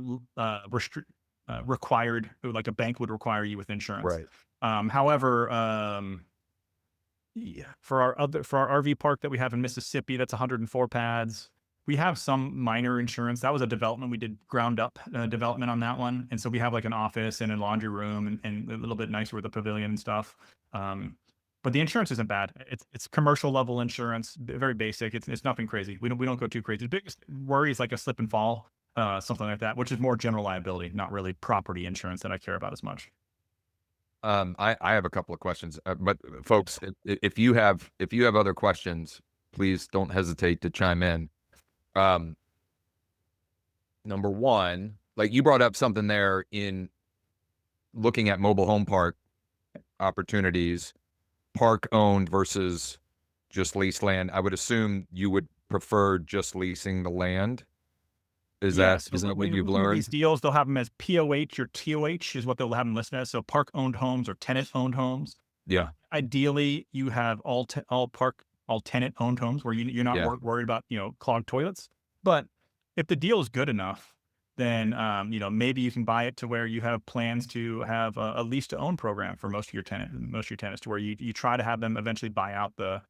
required, like a bank would require you with insurance. Right. However, for our RV park that we have in Mississippi, that's 104 pads. We have some minor insurance. That was a development. We did ground up development on that one. And so we have like an office and a laundry room and a little bit nicer with a pavilion and stuff. But the insurance isn't bad. It's commercial level insurance, very basic. It's nothing crazy. We don't go too crazy. The biggest worry is like a slip and fall. something like that, which is more general liability, not really property insurance that I care about as much. I have a couple of questions, but folks, if you have other questions, please don't hesitate to chime in. Number one, like you brought up something there in looking at mobile home park opportunities, park owned versus just leased land. I would assume you would prefer just leasing the land. Is that what you've learned? These deals, they'll have them as POH or TOH is what they'll have them listed as. So park owned homes or tenant owned homes. Yeah. Ideally, you have all tenant owned homes where you're not worried about, clogged toilets. But if the deal is good enough, then, maybe you can buy it to where you have plans to have a lease to own program for most of your tenants to where you try to have them eventually buy out the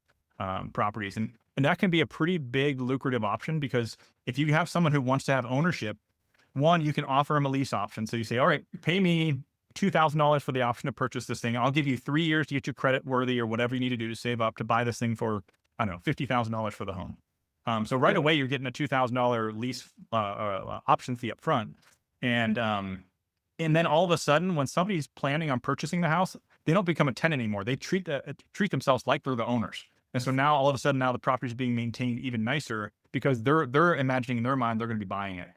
properties. And that can be a pretty big lucrative option, because if you have someone who wants to have ownership, one, you can offer them a lease option. So you say, all right, pay me $2,000 for the option to purchase this thing. I'll give you 3 years to get you credit worthy or whatever you need to do to save up to buy this thing for, I don't know, $50,000 for the home. So right away, you're getting a $2,000 lease option fee up front. And then all of a sudden, when somebody's planning on purchasing the house, they don't become a tenant anymore. They treat themselves like they're the owners. And so now all of a sudden, the property is being maintained even nicer because they're imagining in their mind they're going to be buying it.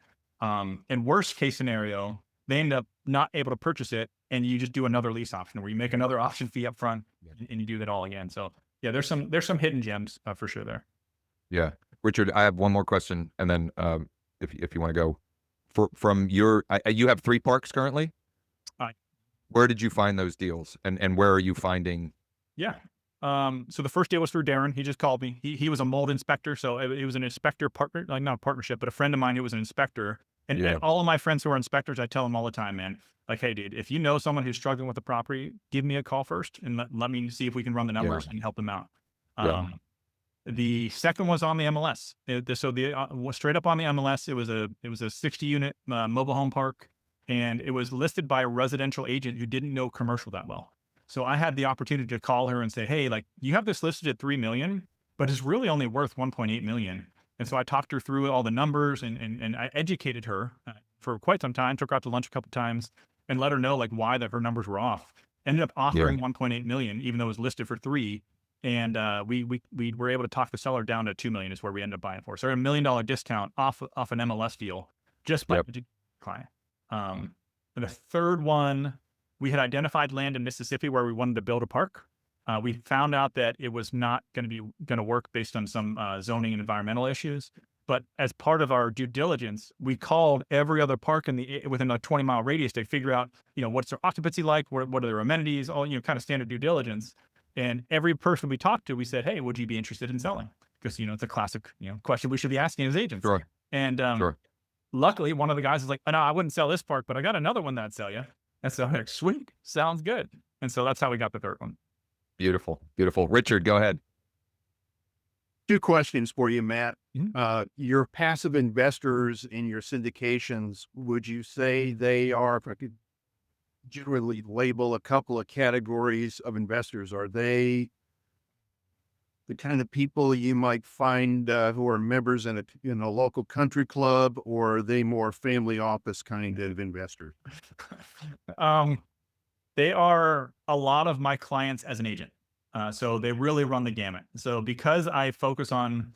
In worst case scenario, they end up not able to purchase it, and you just do another lease option where you make another option fee up front, and you do that all again. So yeah, there's some hidden gems for sure there. Yeah, Richard, I have one more question, and then if you want to go from your, you have 3 parks currently. Where did you find those deals, and where are you finding? Yeah. So the first deal was through Darren. He just called me. He was a mold inspector. So it was an inspector partner, like not a partnership, but a friend of mine who was an inspector. And all of my friends who are inspectors, I tell them all the time, man, like, hey, dude, if you know someone who's struggling with the property, give me a call first and let me see if we can run the numbers and help them out. The second was on the MLS. Was straight up on the MLS. It was a 60 unit mobile home park, and it was listed by a residential agent who didn't know commercial that well. So I had the opportunity to call her and say, hey, like, you have this listed at 3 million, but it's really only worth 1.8 million. And so I talked her through all the numbers and I educated her for quite some time, took her out to lunch a couple of times and let her know like why her numbers were off. Ended up offering 1.8 million, even though it was listed for 3. And we were able to talk the seller down to 2 million is where we ended up buying for. So $1 million discount off an MLS deal just by the client. And the third one, we had identified land in Mississippi where we wanted to build a park. We found out that it was not going to work based on some zoning and environmental issues. But as part of our due diligence, we called every other park within a 20-mile radius to figure out, what's their occupancy like, what are their amenities, all kind of standard due diligence. And every person we talked to, we said, hey, would you be interested in selling? Because it's a classic question we should be asking as agents. Sure. And luckily, one of the guys is like, oh, no, I wouldn't sell this park, but I got another one that'd sell you. And so I'm like, sweet, sounds good. And so that's how we got the third one. Beautiful. Richard, go ahead. 2 questions for you, Matt. Mm-hmm. Your passive investors in your syndications, would you say they are, if I could generally label a couple of categories of investors, are they the kind of people you might find who are members in a local country club, or are they more family office kind of investors? They are a lot of my clients as an agent. So they really run the gamut. So because I focus on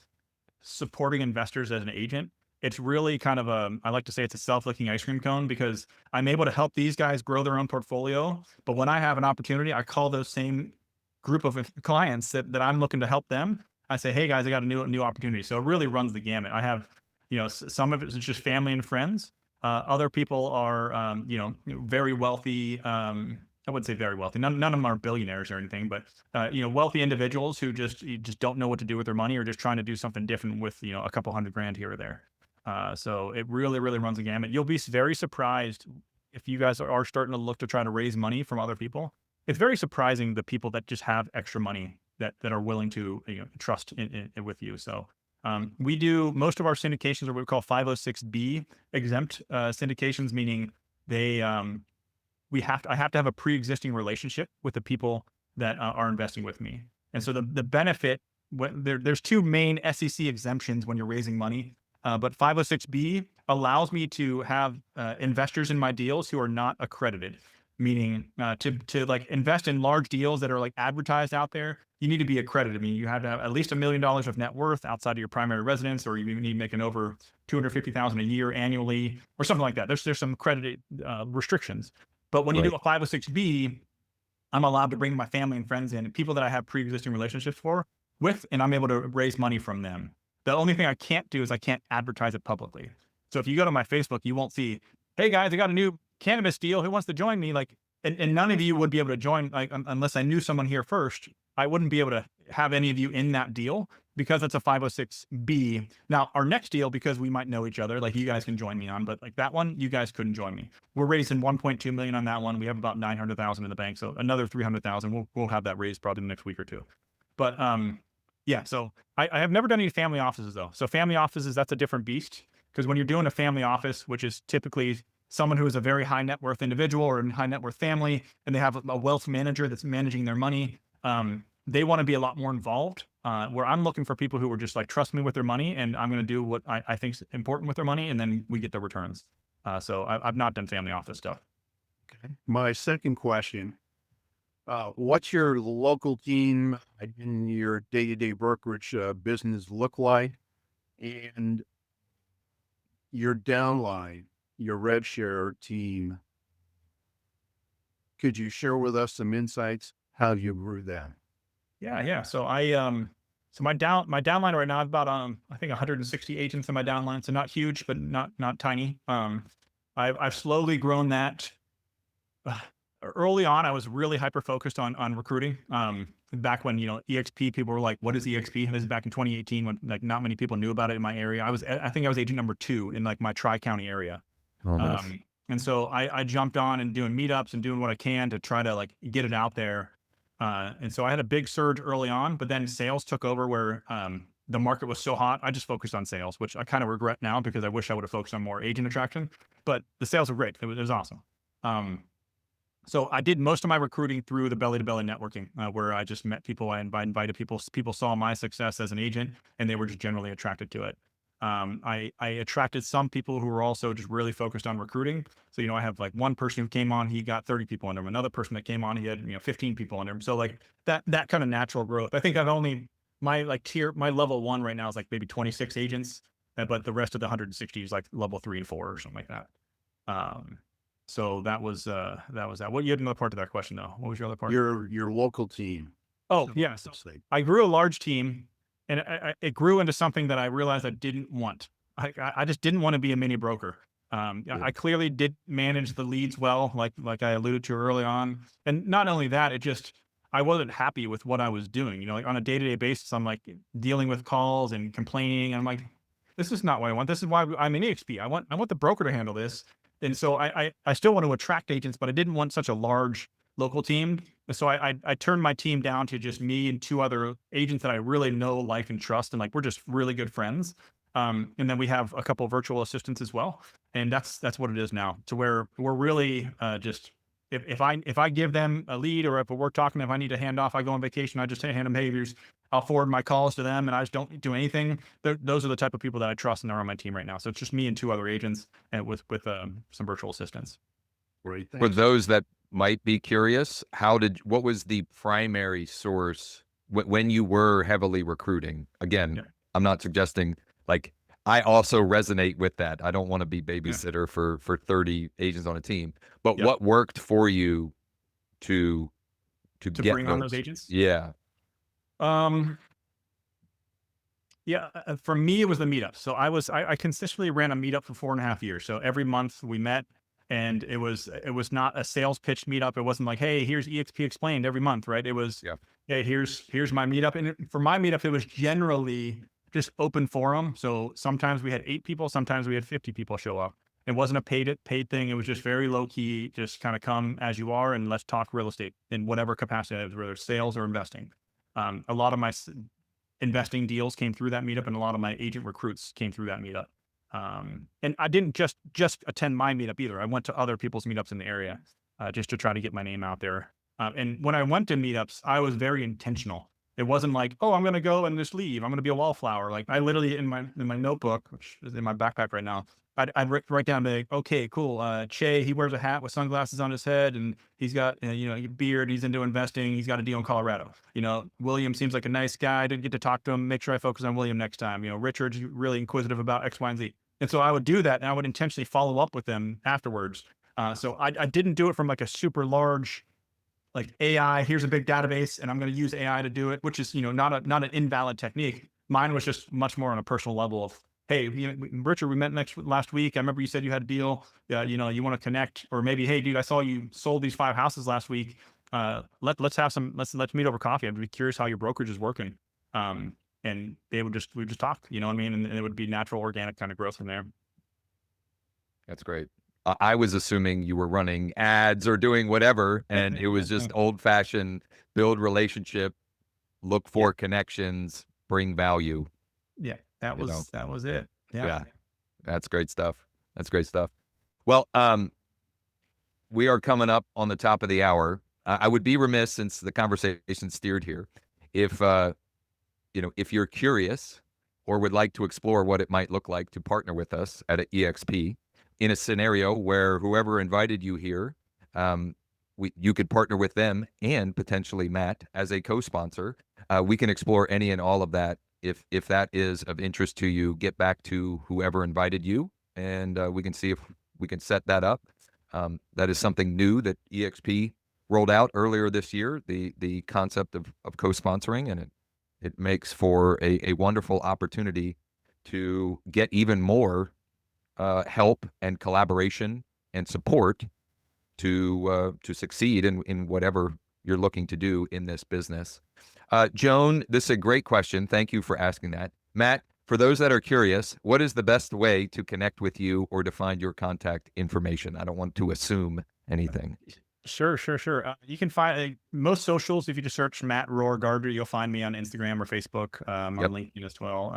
supporting investors as an agent, it's really kind of I like to say it's a self-licking ice cream cone, because I'm able to help these guys grow their own portfolio. But when I have an opportunity, I call those same group of clients that I'm looking to help them. I say, hey guys, I got a new opportunity. So it really runs the gamut. I have, some of it is just family and friends. Other people are, very wealthy. I wouldn't say very wealthy. None of them are billionaires or anything, but wealthy individuals who just don't know what to do with their money, or just trying to do something different with a couple $100,000 here or there. So it really runs the gamut. You'll be very surprised if you guys are starting to look to try to raise money from other people. It's very surprising the people that just have extra money that are willing to trust in with you. So we do most of our syndications are what we call 506B exempt syndications, meaning they I have to have a pre-existing relationship with the people that are investing with me. And so the benefit, there's 2 main SEC exemptions when you're raising money. But 506B, allows me to have investors in my deals who are not accredited, meaning to like invest in large deals that are like advertised out there. You need to be accredited. I mean, you have to have at least $1 million of net worth outside of your primary residence, or you need making over $250,000 a year annually, or something like that. There's some accredited restrictions. But when you do a 506B, I'm allowed to bring my family and friends in, and people that I have pre-existing relationships with, and I'm able to raise money from them. The only thing I can't do is I can't advertise it publicly. So if you go to my Facebook, you won't see, hey guys, I got a new cannabis deal. Who wants to join me? Like, and none of you would be able to join, like, unless I knew someone here first. I wouldn't be able to have any of you in that deal because it's a 506B. Now, our next deal, because we might know each other, like you guys can join me on, but like that one, you guys couldn't join me. We're raising 1.2 million on that one. We have about 900,000 in the bank, so another 300,000. We'll have that raised probably in the next week or two. But yeah, so I have never done any family offices though. So family offices, that's a different beast, because when you're doing a family office, which is typically someone who is a very high net worth individual or a high net worth family, and they have a wealth manager that's managing their money, they want to be a lot more involved. Where I'm looking for people who are just like, trust me with their money, and I'm going to do what I think is important with their money, and then we get the returns. So I've not done family office stuff. Okay. My second question, what's your local team in your day-to-day brokerage business look like? And your downline, your rev share team, could you share with us some insights how you grew that? Yeah. So so my downline right now, I've about I think 160 agents in my downline. So not huge, but not tiny. I've slowly grown that. Early on, I was really hyper focused on recruiting. Back when, EXP, people were like, what is EXP? This is back in 2018 when like not many people knew about it in my area. I think I was agent number 2 in like my Tri-County area. And so I jumped on and doing meetups and doing what I can to try to like get it out there. And so I had a big surge early on, but then sales took over where the market was so hot. I just focused on sales, which I kind of regret now because I wish I would have focused on more agent attraction, but the sales were great. It was awesome. So I did most of my recruiting through the belly-to-belly networking, where I just met people. I invited people. People saw my success as an agent, and they were just generally attracted to it. I attracted some people who were also just really focused on recruiting. So, I have like one person who came on, he got 30 people under him. Another person that came on, he had 15 people under him. So like that kind of natural growth. I think my level 1 right now is like maybe 26 agents, but the rest of the 160 is like level 3 and 4 or something like that. So that was that. What, you had another part to that question though? What was your other part? Your local team. Oh yeah. So I grew a large team, and it grew into something that I realized I didn't want. I just didn't want to be a mini broker. I clearly did manage the leads well, like I alluded to early on. And not only that, I wasn't happy with what I was doing. Like on a day-to-day basis, I'm like dealing with calls and complaining. And I'm like, this is not what I want. This is why I'm an EXP. I want the broker to handle this. And so I still want to attract agents, but I didn't want such a large local team. So I turned my team down to just me and 2 other agents that I really know, like, and trust. And like, we're just really good friends. And then we have a couple of virtual assistants as well. And that's what it is now, to where we're really just, if I give them a lead, or if we're talking, if I need to hand off, I go on vacation, I just hand them behaviors. I'll forward my calls to them, and I just don't do anything. Those are the type of people that I trust, and they're on my team right now. So it's just me and 2 other agents, and with some virtual assistants. Great. For those that might be curious, what was the primary source when you were heavily recruiting? Again, I'm not suggesting, like, I also resonate with that. I don't want to be babysitter for 30 agents on a team, but what worked for you to get bring on those agents? Yeah. For me, it was the meetup. So I consistently ran a meetup for 4.5 years. So every month we met, and it was not a sales pitch meetup. It wasn't like, hey, here's EXP explained every month, right? It was, hey, here's my meetup. And for my meetup, it was generally just open forum. So sometimes we had 8 people, sometimes we had 50 people show up. It wasn't a paid thing. It was just very low key, just kind of come as you are, and let's talk real estate in whatever capacity, whether it's sales or investing. A lot of my investing deals came through that meetup, and a lot of my agent recruits came through that meetup. And I didn't just attend my meetup either. I went to other people's meetups in the area, just to try to get my name out there. And when I went to meetups, I was very intentional. It wasn't like, oh, I'm going to go and just leave. I'm going to be a wallflower. Like I literally in my notebook, which is in my backpack right now, I'd write down like, okay, cool. Che, he wears a hat with sunglasses on his head, and he's got a beard. He's into investing. He's got a deal in Colorado. William seems like a nice guy. I didn't get to talk to him. Make sure I focus on William next time. Richard's really inquisitive about X, Y, and Z. And so I would do that, and I would intentionally follow up with them afterwards. So I didn't do it from like a super large, like AI, here's a big database and I'm going to use AI to do it, which is, not an invalid technique. Mine was just much more on a personal level of, hey, Richard, we met last week. I remember you said you had a deal. You want to connect, or maybe, hey, dude, I saw you sold these 5 houses last week. Let's meet over coffee. I'd be curious how your brokerage is working. And we would just talk, you know what I mean? And it would be natural, organic kind of growth from there. That's great. I was assuming you were running ads or doing whatever, and it was just old fashioned build relationship, look for connections, bring value. Yeah, that was it. Yeah. That's great stuff. That's great stuff. Well, we are coming up on the top of the hour. I would be remiss, since the conversation steered here, if you're curious or would like to explore what it might look like to partner with us at EXP in a scenario where whoever invited you here, you could partner with them and potentially Matt as a co-sponsor. We can explore any and all of that. If that is of interest to you, get back to whoever invited you, and we can see if we can set that up. That is something new that EXP rolled out earlier this year, the concept of co-sponsoring, and it makes for a wonderful opportunity to get even more help and collaboration and support to succeed in whatever you're looking to do in this business. Joan, this is a great question. Thank you for asking that. Matt, for those that are curious, what is the best way to connect with you or to find your contact information? I don't want to assume anything. Sure. You can find most socials. If you just search Matt Rohr Gardner, you'll find me on Instagram or Facebook, on LinkedIn as well.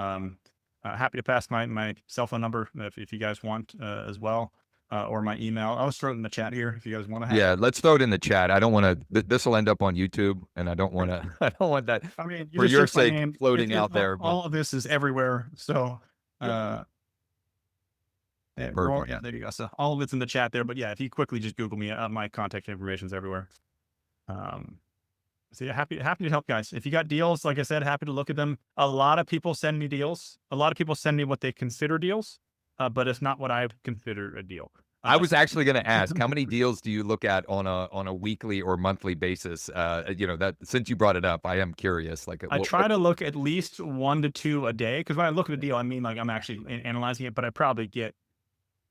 Happy to pass my cell phone number if you guys want as well, or my email. I'll just throw it in the chat here if you guys want to have it. Yeah, let's throw it in the chat. I don't want to, this will end up on YouTube, and I don't want to, I don't want that, I mean, for your sake, floating out there. All of this is everywhere. So, Perfect. yeah, there you go. So all of it's in the chat there. But yeah, if you quickly just Google me, my contact information is everywhere. So yeah, happy to help, guys. If you got deals, like I said, happy to look at them. A lot of people send me deals. A lot of people send me what they consider deals, but it's not what I consider a deal. I was actually going to ask, how many deals do you look at on a weekly or monthly basis? That since you brought it up, I am curious. Like, I try to look at least 1 to 2 a day, because when I look at a deal, I mean, like, I'm actually analyzing it, but I probably get,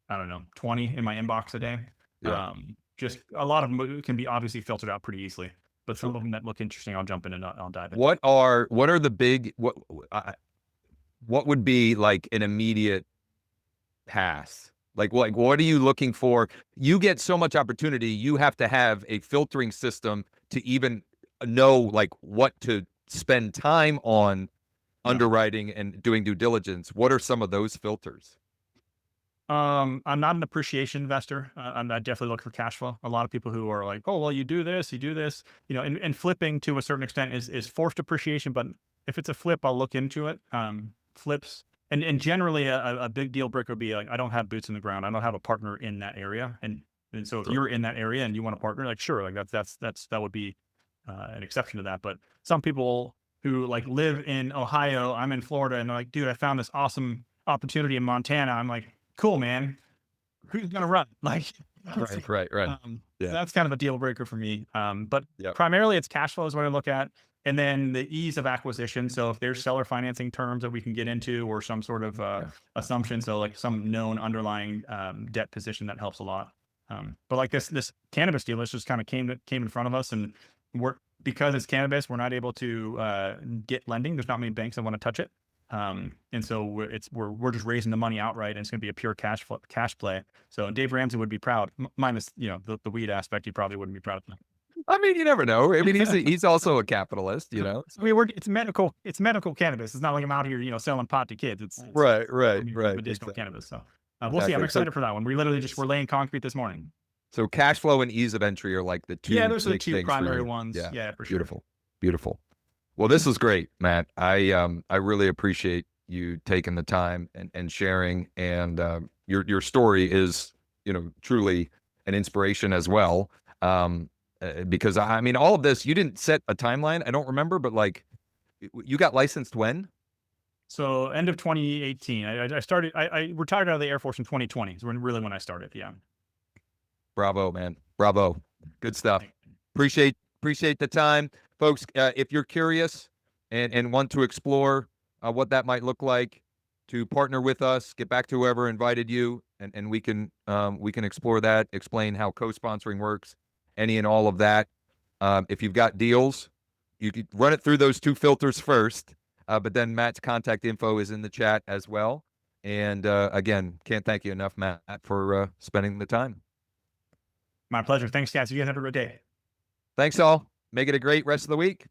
I don't know, 20 in my inbox a day. Yeah. Just a lot of them can be obviously filtered out pretty easily, but some of them that look interesting, I'll jump in and I'll dive in. What are the big, what would be like an immediate pass? Like what are you looking for? You get so much opportunity, you have to have a filtering system to even know like what to spend time on underwriting and doing due diligence. What are some of those filters? I'm not an appreciation investor. I definitely look for cash flow. A lot of people who are like, oh, well, you do this, and flipping to a certain extent is forced appreciation. But if it's a flip, I'll look into it. Flips. And generally a big deal breaker would be like, I don't have boots in the ground. I don't have a partner in that area. And so if you're in that area and you want to partner, like, sure, like that would be an exception to that. But some people who like live in Ohio, I'm in Florida, and they're like, dude, I found this awesome opportunity in Montana. I'm like, cool, man. Who's going to run? Like, Right. Yeah. That's kind of a deal breaker for me. But primarily it's cash flow is what I look at. And then the ease of acquisition. So if there's seller financing terms that we can get into, or some sort of assumption, so like some known underlying debt position, that helps a lot. But like this cannabis deal, this just kind of came in front of us, and because it's cannabis, we're not able to get lending. There's not many banks that want to touch it. And so we're just raising the money outright, and it's going to be a pure cash play. So Dave Ramsey would be proud, minus the weed aspect. He probably wouldn't be proud of that. I mean, you never know. I mean, he's also a capitalist, you know. I mean, it's medical cannabis. It's not like I'm out here, selling pot to kids. It's right. Medicinal cannabis. So we'll see. I'm excited for that one. We're laying concrete this morning. So cash flow and ease of entry are like the two. Yeah, those are the two things primary ones. Yeah, for sure. Beautiful. Well, this was great, Matt. I really appreciate you taking the time and sharing. And your story is, truly an inspiration as well. Because I mean, all of this, you didn't set a timeline. I don't remember, but like, you got licensed when? So end of 2018, I started, I retired out of the Air Force in 2020 is when I started. Yeah. Bravo, man. Bravo. Good stuff. Appreciate the time. Folks, if you're curious and want to explore what that might look like, to partner with us, get back to whoever invited you, and we can explore that, explain how co-sponsoring works, any and all of that. If you've got deals, you could run it through those two filters first, but then Matt's contact info is in the chat as well. And again, can't thank you enough, Matt, for spending the time. My pleasure. Thanks, guys. You guys have a great day. Thanks all. Make it a great rest of the week.